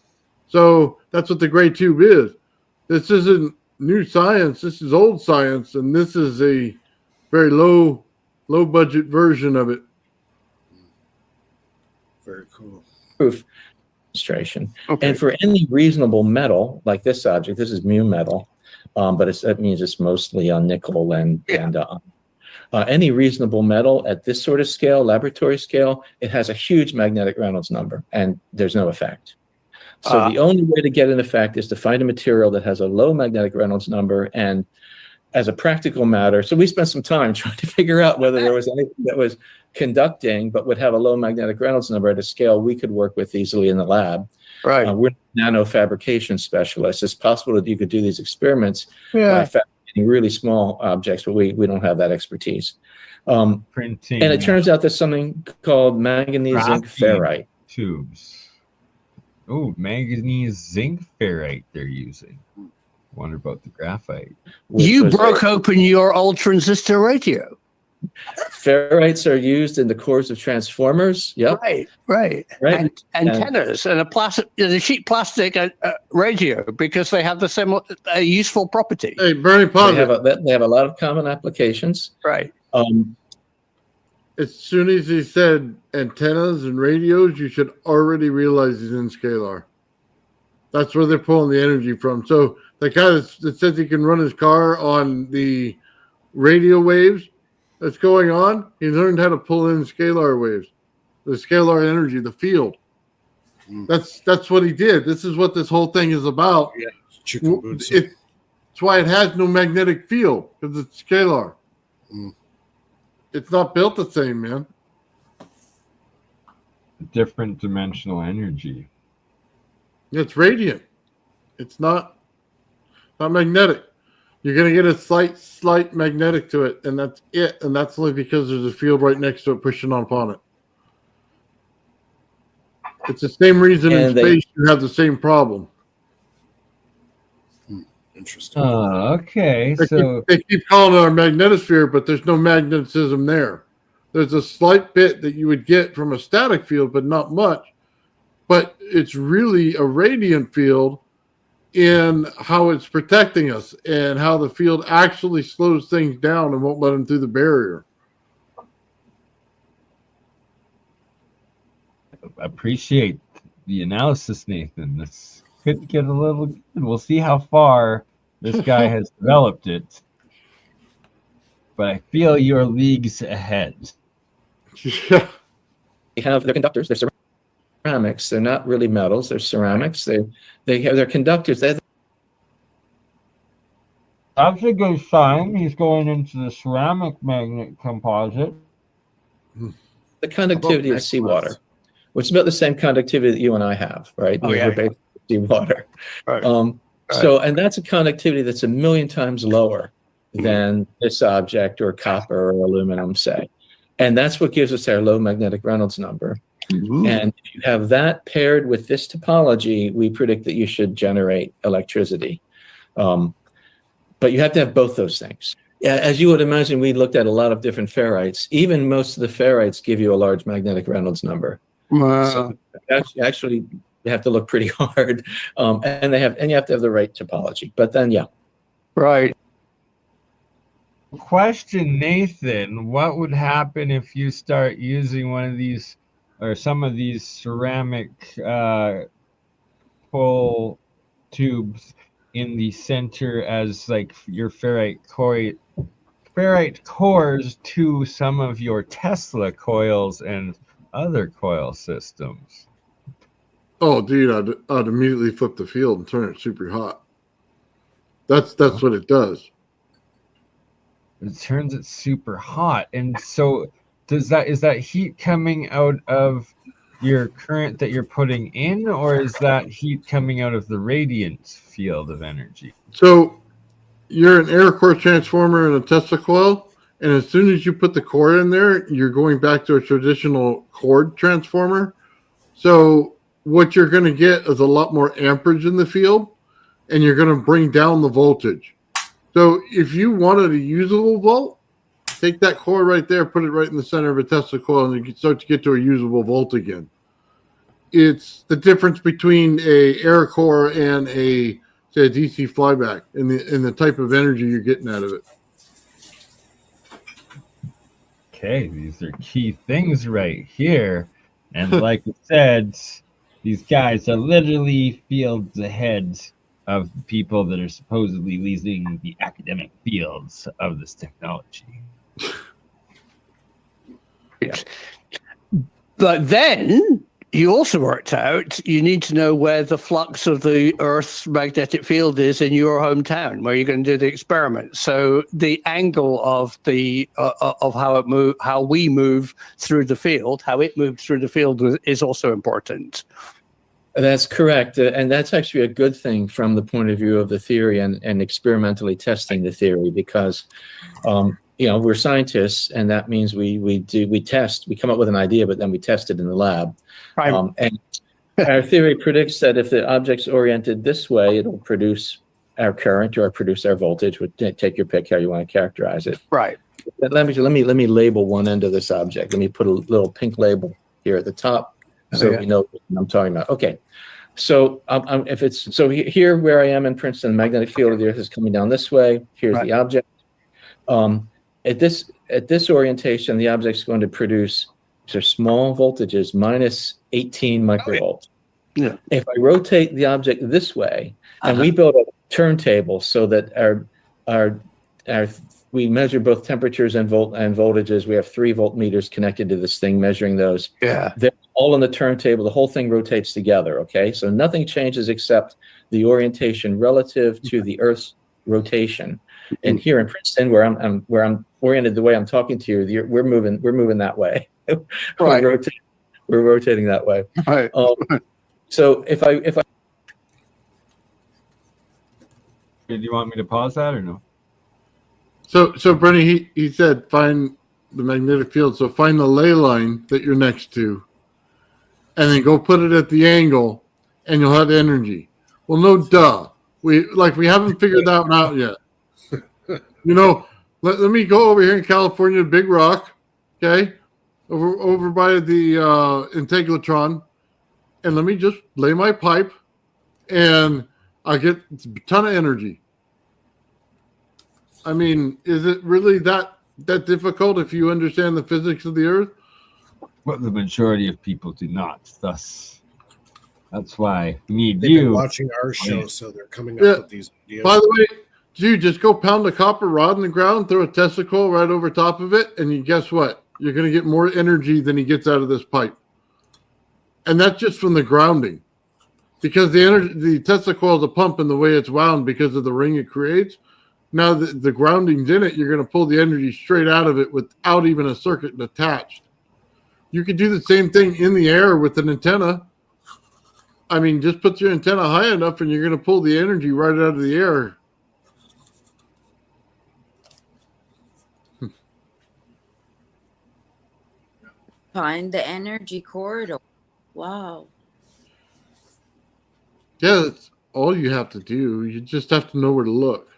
So that's what the gray tube is. This isn't new science. This is old science, and this is a very low budget version of it. Very cool. Proof demonstration. Okay. And for any reasonable metal, like this object, this is mu metal, but that means it's mostly on nickel and any reasonable metal at this sort of scale, laboratory scale, it has a huge magnetic Reynolds number, and there's no effect. So the only way to get an effect is to find a material that has a low magnetic Reynolds number. And as a practical matter, so we spent some time trying to figure out whether there was anything that was conducting but would have a low magnetic Reynolds number at a scale we could work with easily in the lab. Right. We're nano fabrication specialists. It's possible that you could do these experiments by fabricating really small objects, but we don't have that expertise. Printing. And it turns out there's something called manganese zinc ferrite tubes. Oh, manganese zinc ferrite they're using. Wonder about the graphite. You broke open your old transistor radio. Ferrites are used in the cores of transformers. Yep. Right. Right. And antennas and a sheet plastic radio, because they have the same useful property. Hey, Bernie, pause They have a lot of common applications. Right. As soon as he said antennas and radios, you should already realize he's in scalar. That's where they're pulling the energy from. So the guy that says he can run his car on the radio waves that's going on, he learned how to pull in scalar waves, the scalar energy, the field. That's what he did. This is what this whole thing is about. Yeah, it's why it has no magnetic field, because it's scalar. It's not built the same, man. Different dimensional energy. It's radiant. It's not magnetic. You're going to get a slight magnetic to it, and that's it. And that's only because there's a field right next to it pushing upon it. It's the same reason in space you have the same problem. Interesting. Okay. They keep calling it our magnetosphere, but there's no magnetism there. There's a slight bit that you would get from a static field, but not much. But it's really a radiant field in how it's protecting us and how the field actually slows things down and won't let them through the barrier. Appreciate the analysis, Nathan. This could get a little good. We'll see how far this guy has developed it. But I feel you're leagues ahead. Yeah. They're conductors. They're ceramics. They're not really metals. They're ceramics. They're conductors. That's a good sign. He's going into the ceramic magnet composite. The conductivity of seawater, which is about the same conductivity that you and I have, right? We're basically seawater. Right. So, and that's a conductivity that's 1,000,000 times lower than this object or copper or aluminum, say. And that's what gives us our low magnetic Reynolds number. And if you have that paired with this topology, we predict that you should generate electricity. But you have to have both those things. Yeah, as you would imagine, we looked at a lot of different ferrites. Even most of the ferrites give you a large magnetic Reynolds number. Wow. So actually, you have to look pretty hard, and you have to have the right topology. But then, yeah, right. Question, Nathan: what would happen if you start using one of these or some of these ceramic pull tubes in the center as like your ferrite cores to some of your Tesla coils and other coil systems? Oh, dude, I'd immediately flip the field and turn it super hot. That's what it does. It turns it super hot. And so is that heat coming out of your current that you're putting in, or is that heat coming out of the radiant field of energy? So you're an air core transformer in a Tesla coil, and as soon as you put the core in there, you're going back to a traditional cord transformer. So what you're going to get is a lot more amperage in the field, and you're going to bring down the voltage. So if you wanted a usable volt, take that core right there, put it right in the center of a Tesla coil, and you can start to get to a usable volt again. It's the difference between a air core and a DC flyback in the type of energy you're getting out of it. Okay, these are key things right here. And like I said, these guys are literally fields ahead of the people that are supposedly leading the academic fields of this technology. But then you also worked out you need to know where the flux of the Earth's magnetic field is in your hometown, where you're going to do the experiment. So the angle of the of how we move through the field, how it moved through the field, is also important. That's correct. And that's actually a good thing from the point of view of the theory and experimentally testing the theory, because we're scientists, and that means we test. We come up with an idea, but then we test it in the lab. Right. And our theory predicts that if the object's oriented this way, it'll produce our current or produce our voltage. Take your pick how you want to characterize it. Right. let me label one end of this object. Let me put a little pink label here at the top, so we know what I'm talking about. Okay. So here where I am in Princeton, the magnetic field of the Earth is coming down this way. Here's the object. At this orientation, the object's going to produce small voltages, minus 18 microvolts. Yeah. If I rotate the object this way, and we build a turntable so that our we measure both temperatures and voltages. We have 3 voltmeters connected to this thing, measuring those. Yeah. They're all on the turntable. The whole thing rotates together. Okay, so nothing changes except the orientation relative to the Earth's rotation. And here in Princeton, where I'm oriented the way I'm talking to you, we're moving that way. Right. We're rotating that way. Right. So if I Do you want me to pause that or no? So Brenny, he said find the magnetic field. So find the ley line that you're next to, and then go put it at the angle, and you'll have energy. Well, no duh. We haven't figured that one out yet. Let me go over here in California, Big Rock, okay, over by the Integratron, and let me just lay my pipe, and I get a ton of energy. I mean, is it really that difficult if you understand the physics of the Earth? But the majority of people do not. Thus, that's why we need They've you. been watching our show, so they're coming up with these ideas. By the way, dude, just go pound a copper rod in the ground, throw a testicle right over top of it, and guess what? You're going to get more energy than he gets out of this pipe. And that's just from the grounding. Because the testicle is a pump in the way it's wound because of the ring it creates. Now the grounding's in it, you're going to pull the energy straight out of it without even a circuit attached. You could do the same thing in the air with an antenna. I mean, just put your antenna high enough and you're going to pull the energy right out of the air. Find the energy corridor. Wow. Yeah, that's all you have to do. You just have to know where to look.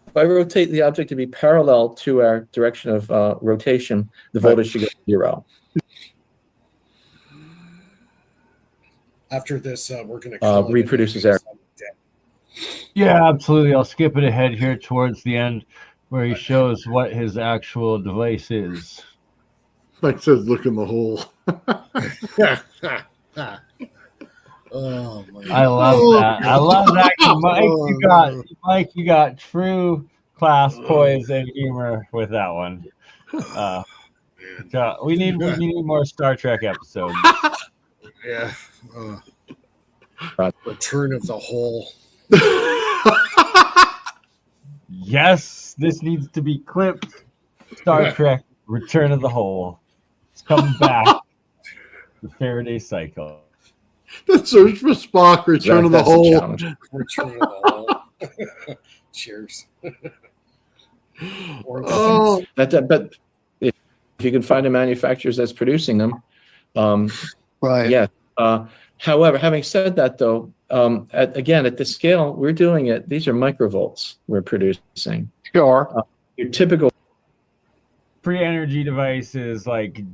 If I rotate the object to be parallel to our direction of rotation, the voltage should go to 0. After this, we're going to reproduces error. Yeah, absolutely. I'll skip it ahead here towards the end where he shows what his actual device is. Mike says, look in the hole. Oh my God. I love that. I love that. Mike, you got true class, poise, and humor with that one. We need more Star Trek episodes. Yeah. Return of the Hole. Yes, this needs to be clipped. Star Trek, Return of the Hole. It's coming back. The Faraday cycle. The search for Spock, Return of the Hole. Return of the Hole. Cheers. But if you can find a manufacturer that's producing them, right? Yeah. However, having said that, though, at the scale we're doing it, these are microvolts we're producing. Sure. Your typical free energy device is like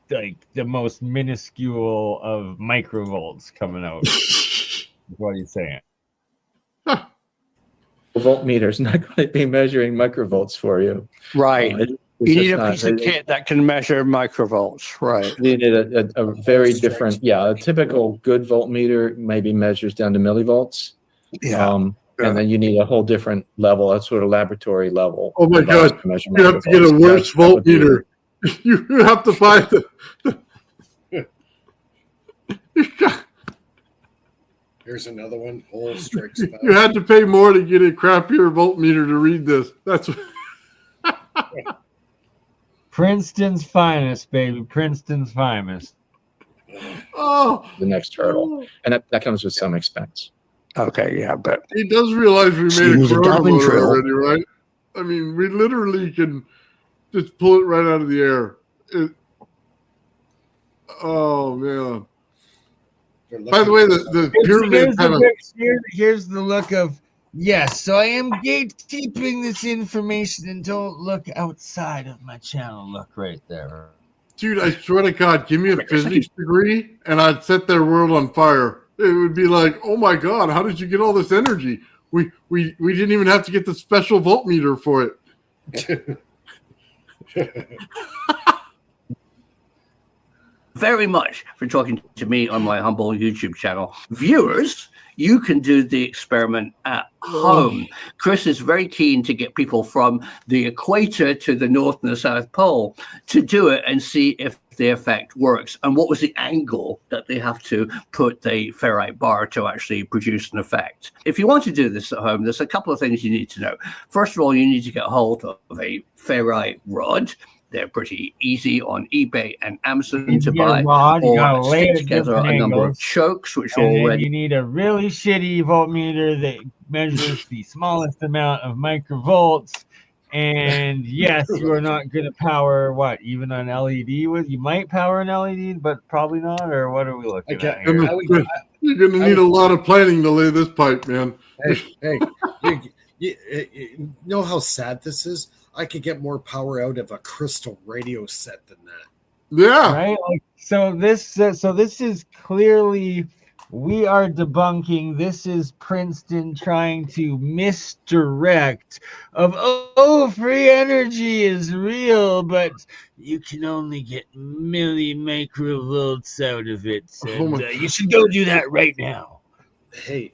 the most minuscule of microvolts coming out. What are you saying? voltmeter is not going to be measuring microvolts for you. Right. You need a piece of kit that can measure microvolts. Right. You need a very different, a typical good voltmeter maybe measures down to millivolts. Yeah. And then you need a whole different level, a sort of laboratory level. Oh my God. You have to get a worse voltmeter. You have to find Here's another one. Whole strikes back. You had to pay more to get a crappier voltmeter to read this. That's Princeton's finest, baby. Princeton's finest. Oh, the next hurdle, and that comes with some expense. Okay, yeah, but he does realize we made a corona motor already, right? I mean, we literally can just pull it right out of the air. Oh man! By the way, the pyramid here's the look of Yes, so I am gatekeeping this information, and don't look outside of my channel. Look right there. Dude, I swear to God, give me a physics degree and I'd set their world on fire. It would be like, oh my God, how did you get all this energy? We didn't even have to get the special voltmeter for it. Very much for talking to me on my humble YouTube channel. Viewers, you can do the experiment at home. Chris is very keen to get people from the equator to the North and the South Pole to do it and see if the effect works. And what was the angle that they have to put the ferrite bar to actually produce an effect? If you want to do this at home, there's a couple of things you need to know. First of all, you need to get hold of a ferrite rod. They're pretty easy on eBay and Amazon to buy. Or stick together a number of chokes, which are already. You need a really shitty voltmeter that measures the smallest amount of microvolts. And yes, you are not going to power even an LED with. You might power an LED, but probably not. Or what are we looking at here? You're going to need a lot of planning to lay this pipe, man. Hey, you know how sad this is? I could get more power out of a crystal radio set than that. Yeah. Right. So this is clearly, we are debunking. This is Princeton trying to misdirect free energy is real, but you can only get milli-microvolts out of it. And, you should go do that right now. Hey,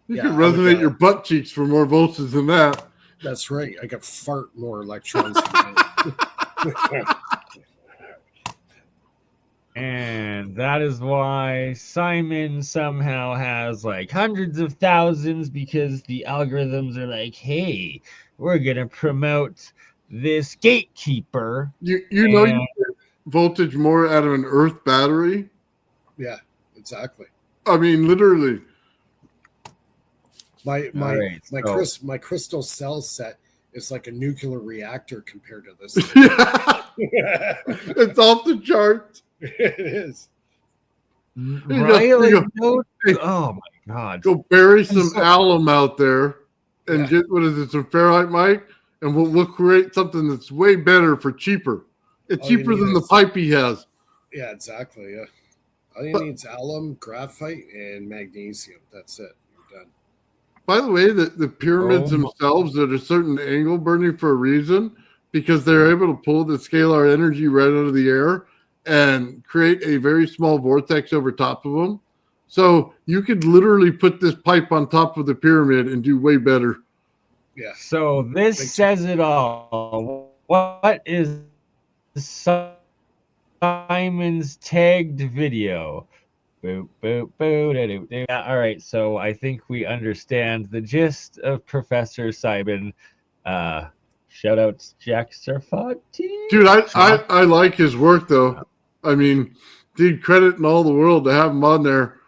you can resonate your butt cheeks for more voltage than that. That's right. I got fart more electrons. And that is why Simon somehow has like hundreds of thousands, because the algorithms are like, hey, we're going to promote this gatekeeper. You know you get voltage more out of an earth battery? Yeah, exactly. I mean, literally. My crystal cell set is like a nuclear reactor compared to this. It's off the charts. It is. Right? Oh my God. Go bury some alum out there and get, some ferrite, Mike? And we'll create something that's way better for cheaper. It's cheaper than the pipe he has. Yeah, exactly. Yeah. All you need is alum, graphite, and magnesium. That's it. You're done. By the way, the pyramids themselves at a certain angle, Bernie, for a reason, because they're able to pull the scalar energy right out of the air and create a very small vortex over top of them. So you could literally put this pipe on top of the pyramid and do way better. Yeah. So this says it all. What is Simon's tagged video? Boop, boop, boop, all right, so I think we understand the gist of Professor Simon. Shout out to Jack Sarfati. Dude, I like his work, though. I mean, dude, credit in all the world to have him on there.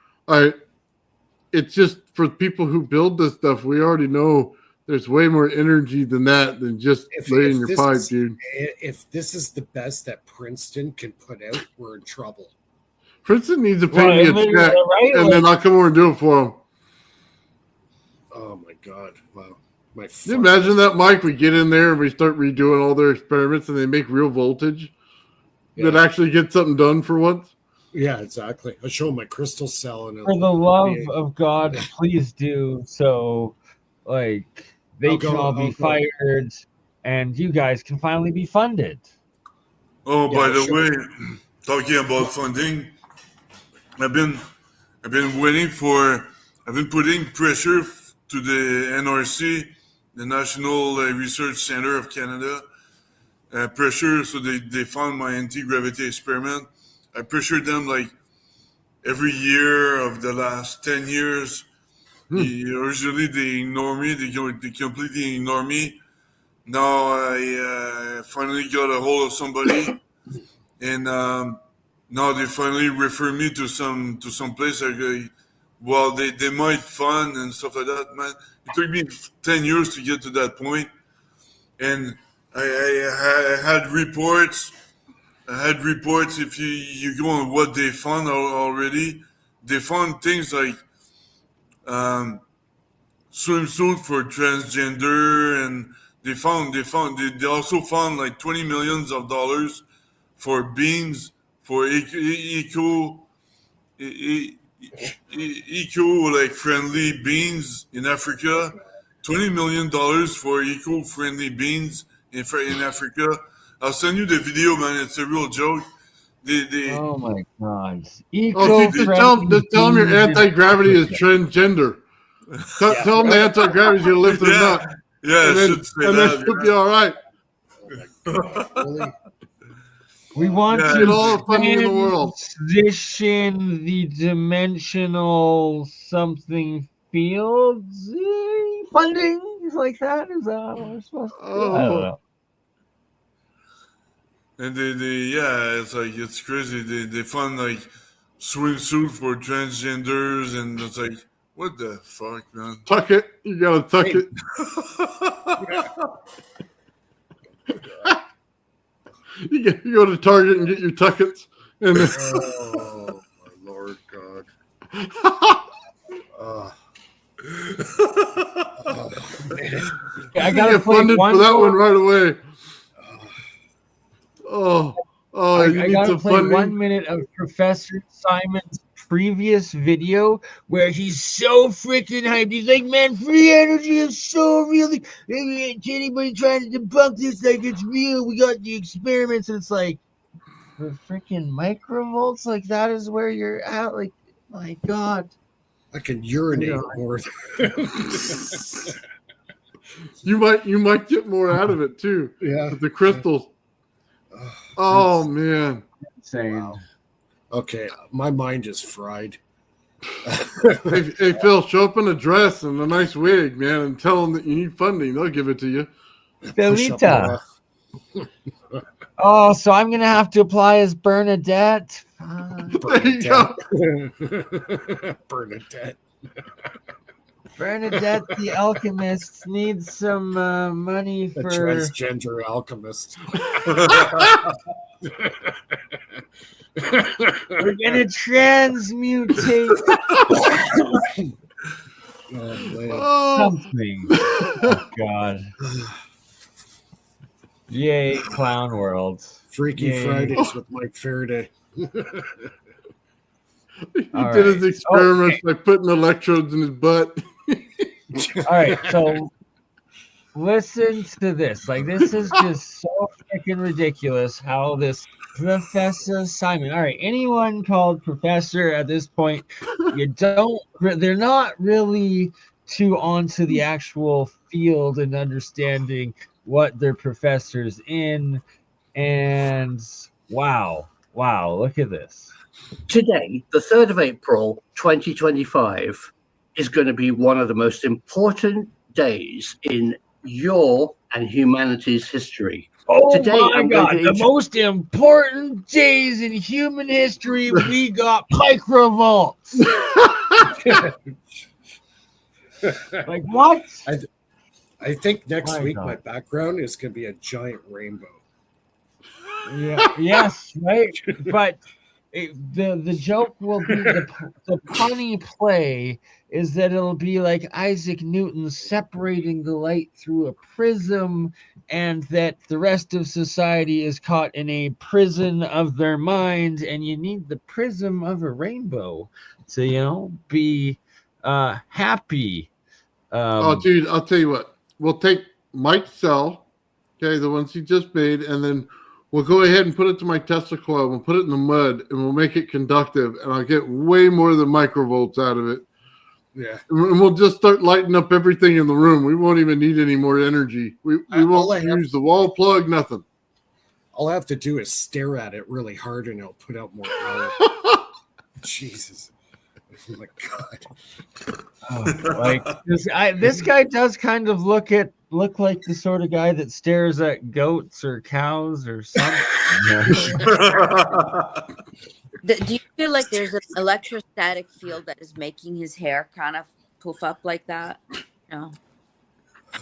It's just for people who build this stuff, we already know there's way more energy than that, than just laying your pipe, dude. If this is the best that Princeton can put out, we're in trouble. Princeton needs to pay me a check, and then I'll come over and do it for him. Oh, my God. Wow. Can you imagine that, Mike? We get in there and we start redoing all their experiments, and they make real voltage that actually gets something done for once. Yeah, exactly. I show my crystal cell. And for the love of God, please do. So, they can all be fired, and you guys can finally be funded. Oh, by the way, talking about funding, I've been putting pressure to the NRC, the National Research Center of Canada, pressure so they fund my anti-gravity experiment. I pressured them every year of the last 10 years. Originally, they ignore me. They completely ignore me. Now I finally got a hold of somebody, and now they finally refer me to some place. They might fund and stuff like that. Man, it took me 10 years to get to that point, and I had reports. If you go on what they fund already, they fund things like swimsuit for transgender, and they also found like $20 million for beans for eco like friendly beans in Africa. $20 million for eco-friendly beans in Africa. I'll send you the video, man. It's a real joke. Oh my God! Just tell them your anti-gravity is transgender. Tell them the anti-gravity is going to lift their nut. Yeah, and then should be all right. Really? We want get to all the funding in the world. transition the dimensional something fields funding like that. Is that what we're supposed to do? I don't know. And it's crazy. They fund like swimsuit for transgenders, and it's like, what the fuck, man? Tuck it. You gotta tuck it. You go to Target and get your tuckets. And oh my Lord God. I gotta get funded for that one right away. I gotta play funding? 1 minute of Professor Simon's previous video where he's so freaking hyped. He's like, man, free energy is so real. Anybody trying to debunk this like it's real? We got the experiments, and it's like the freaking microvolts. Like that is where you're at. Like, my God, I can urinate more. You might get more out of it too. Yeah, with the crystals. Oh man, insane. Wow. Okay, my mind is fried. hey Phil, show up in a dress and a nice wig, man, and tell them that you need funding. They'll give it to you. Philita. Oh, so I'm gonna have to apply as Bernadette. There you go. Bernadette. Bernadette the Alchemist needs some money The for transgender alchemist. We're gonna transmutate something. Oh God. Yay, Clown World. Freaky Yay. Fridays with Mike Faraday. He did his experiments by putting electrodes in his butt. All right, so listen to this. Like, this is just so freaking ridiculous how this Professor Simon. All right, anyone called Professor at this point, they're not really too onto the actual field and understanding what they're professors in. And wow, look at this. Today, the 3rd of April, 2025, is going to be one of the most important days in your and humanity's history. Oh Today, my I'm God, going the to most important days in human history, we got microvolts. Like what? I think next week God. my background is going to be a giant rainbow. Yeah. Yes. Right. But the joke will be the punny play is that it'll be like Isaac Newton separating the light through a prism, and that the rest of society is caught in a prison of their mind, and you need the prism of a rainbow to be happy. Dude, I'll tell you what. We'll take Mike's cell, okay, the ones he just made, and then we'll go ahead and put it to my Tesla coil. We'll put it in the mud, and we'll make it conductive, and I'll get way more than microvolts out of it. Yeah. And we'll just start lighting up everything in the room. We won't even need any more energy. We won't use the wall plug, nothing. All I have to do is stare at it really hard, and it'll put out more power. Jesus. Oh my God. This guy does kind of look like the sort of guy that stares at goats or cows or something. Do you feel like there's an electrostatic field that is making his hair kind of poof up like that? No.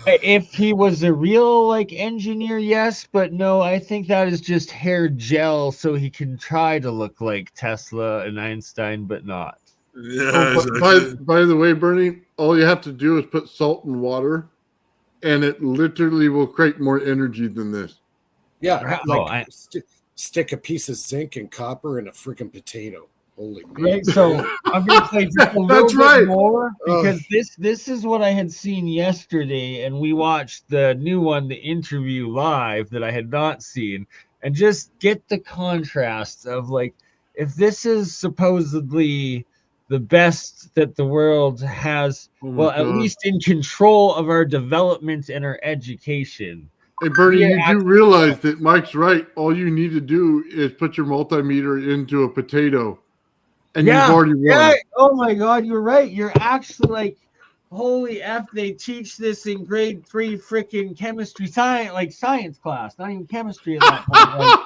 If he was a real engineer, yes, but no, I think that is just hair gel so he can try to look like Tesla and Einstein, but not. Yeah, By the way, Bernie, all you have to do is put salt and water, and it literally will create more energy than this. Yeah, stick a piece of zinc and copper in a freaking potato. Holy man. Right, so I'm gonna play just a little bit more because this is what I had seen yesterday, and we watched the new one, the interview live that I had not seen, and just get the contrasts of like if this is supposedly the best that the world has, well, at least in control of our development and our education. Hey, Bernie, you do realize that Mike's right. All you need to do is put your multimeter into a potato, and you've already won. Yeah. Oh my God, you're right. You're actually like, holy F, they teach this in grade 3 freaking chemistry science class, not even chemistry at that point. Like,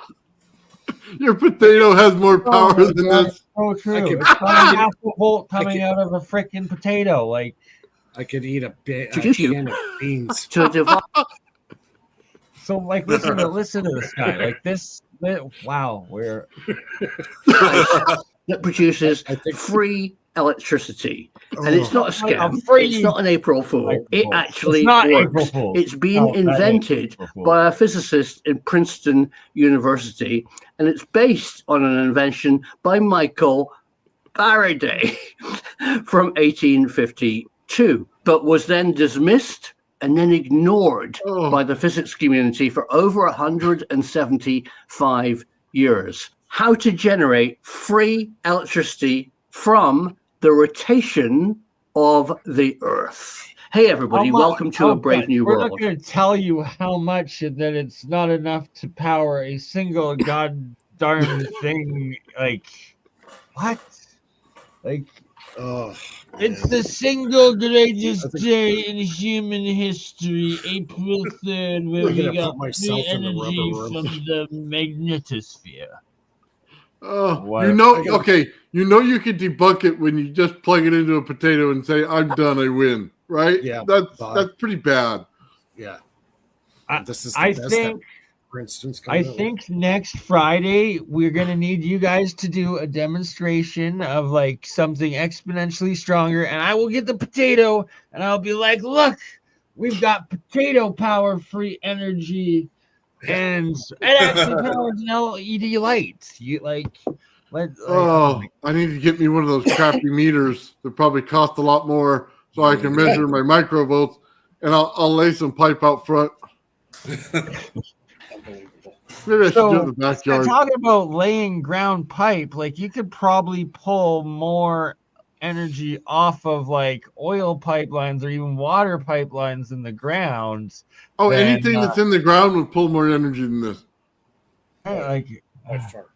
your potato has more power than this. So true. It's probably half a volt coming out of a freaking potato. Like, I could eat a can of beans. So, like, listen to this guy. Like this. Wow, we're that produces free electricity, and it's not a scam. It's not an April Fool. It actually works. It's been invented by a physicist in Princeton University, and it's based on an invention by Michael Faraday from 1852, but was then dismissed and then ignored by the physics community for over 175 years. How to generate free electricity from the rotation of the Earth. Hey, everybody, welcome to a brave new world. We're not going to tell you how much and that it's not enough to power a single goddamn thing. Like, what? Like, it's the single greatest day in human history, April 3rd, where we got free energy from the magnetosphere. You can debunk it when you just plug it into a potato and say, I'm done, I win, right? Yeah. That's pretty bad. Yeah. I think next Friday we're going to need you guys to do a demonstration of like something exponentially stronger, and I will get the potato and I'll be like, look, we've got potato power free energy, and it actually powers an LED light. I need to get me one of those crappy meters that probably cost a lot more so I can measure my microvolts, and I'll lay some pipe out front. Maybe I should do it in the backyard. Talking about laying ground pipe, like you could probably pull more energy off of like oil pipelines or even water pipelines in the ground. Anything that's in the ground would pull more energy than this. By far.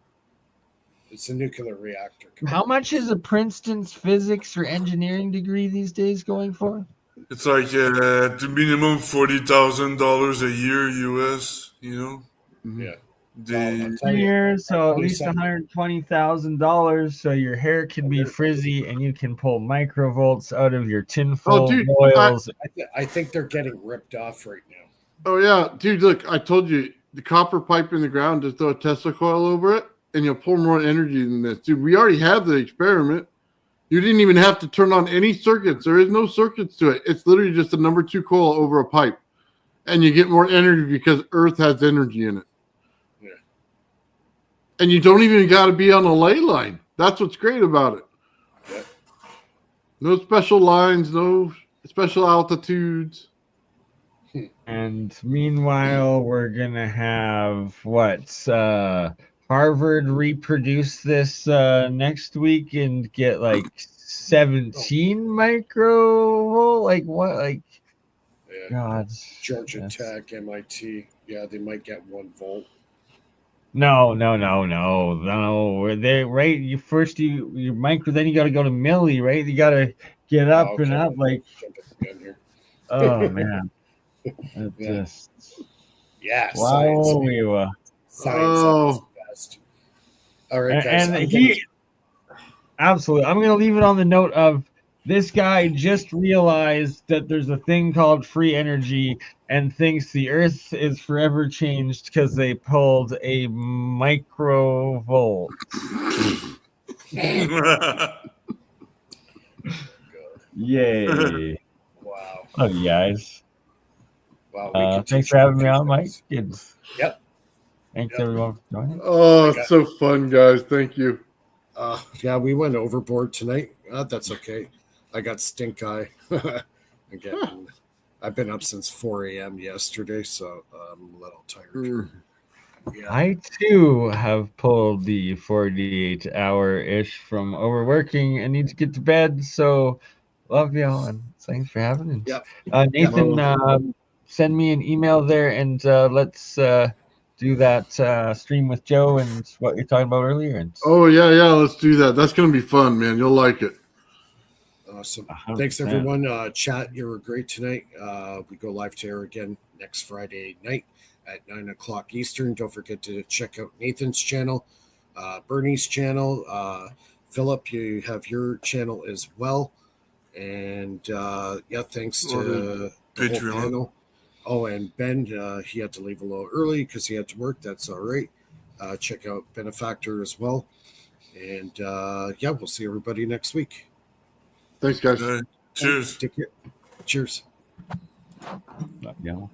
It's a nuclear reactor. How much is a Princeton's physics or engineering degree these days going for? It's like the minimum $40,000 a year US, you know? Yeah. 2 years, so at least $120,000. So your hair can be frizzy and you can pull microvolts out of your tinfoil oils. I think they're getting ripped off right now. Oh, yeah. Dude, look, I told you the copper pipe in the ground, just throw a Tesla coil over it and you'll pull more energy than this. Dude, we already have the experiment. You didn't even have to turn on any circuits. There is no circuits to it. It's literally just a number 2 coil over a pipe. And you get more energy because Earth has energy in it. Yeah. And you don't even got to be on a ley line. That's what's great about it. Yeah. No special lines, no special altitudes. And meanwhile, we're going to have Harvard reproduce this next week and get like 17 microvolt. Like what? Like, God. Georgia Tech, MIT. Yeah, they might get 1 volt. No. They right. You micro, then you got to go to milli, right? You got to get up and up. Like, oh man. Just wow. Science is the best. All right, guys. Absolutely. I'm going to leave it on the note of this guy just realized that there's a thing called free energy and thinks the Earth is forever changed because they pulled a microvolt. Yay. Wow. Love you guys. Wow. Thanks for having me on, Mike. Kids. Yep. Thanks everyone for joining. Oh, it's so fun, guys. Thank you. Yeah, we went overboard tonight. That's okay. I got stink eye. Again, I've been up since 4 a.m. yesterday, so I'm a little tired. Yeah. I too have pulled the 48-hour-ish from overworking and need to get to bed. So love y'all and thanks for having me. Yep. Nathan, send me an email there and let's do that stream with Joe and what you're talking about earlier. And Oh yeah, let's do that. That's gonna be fun, man. You'll like it. Awesome. 100%. Thanks, everyone. Chat, you were great tonight. We go live to air again next Friday night at 9 o'clock Eastern. Don't forget to check out Nathan's channel, BurnEye's channel. Philip, you have your channel as well. And thanks to the whole panel. Oh, and Ben, he had to leave a little early because he had to work. That's all right. Check out Benefactor as well. And we'll see everybody next week. Thanks, guys. Cheers. Take care. Cheers. love y'all.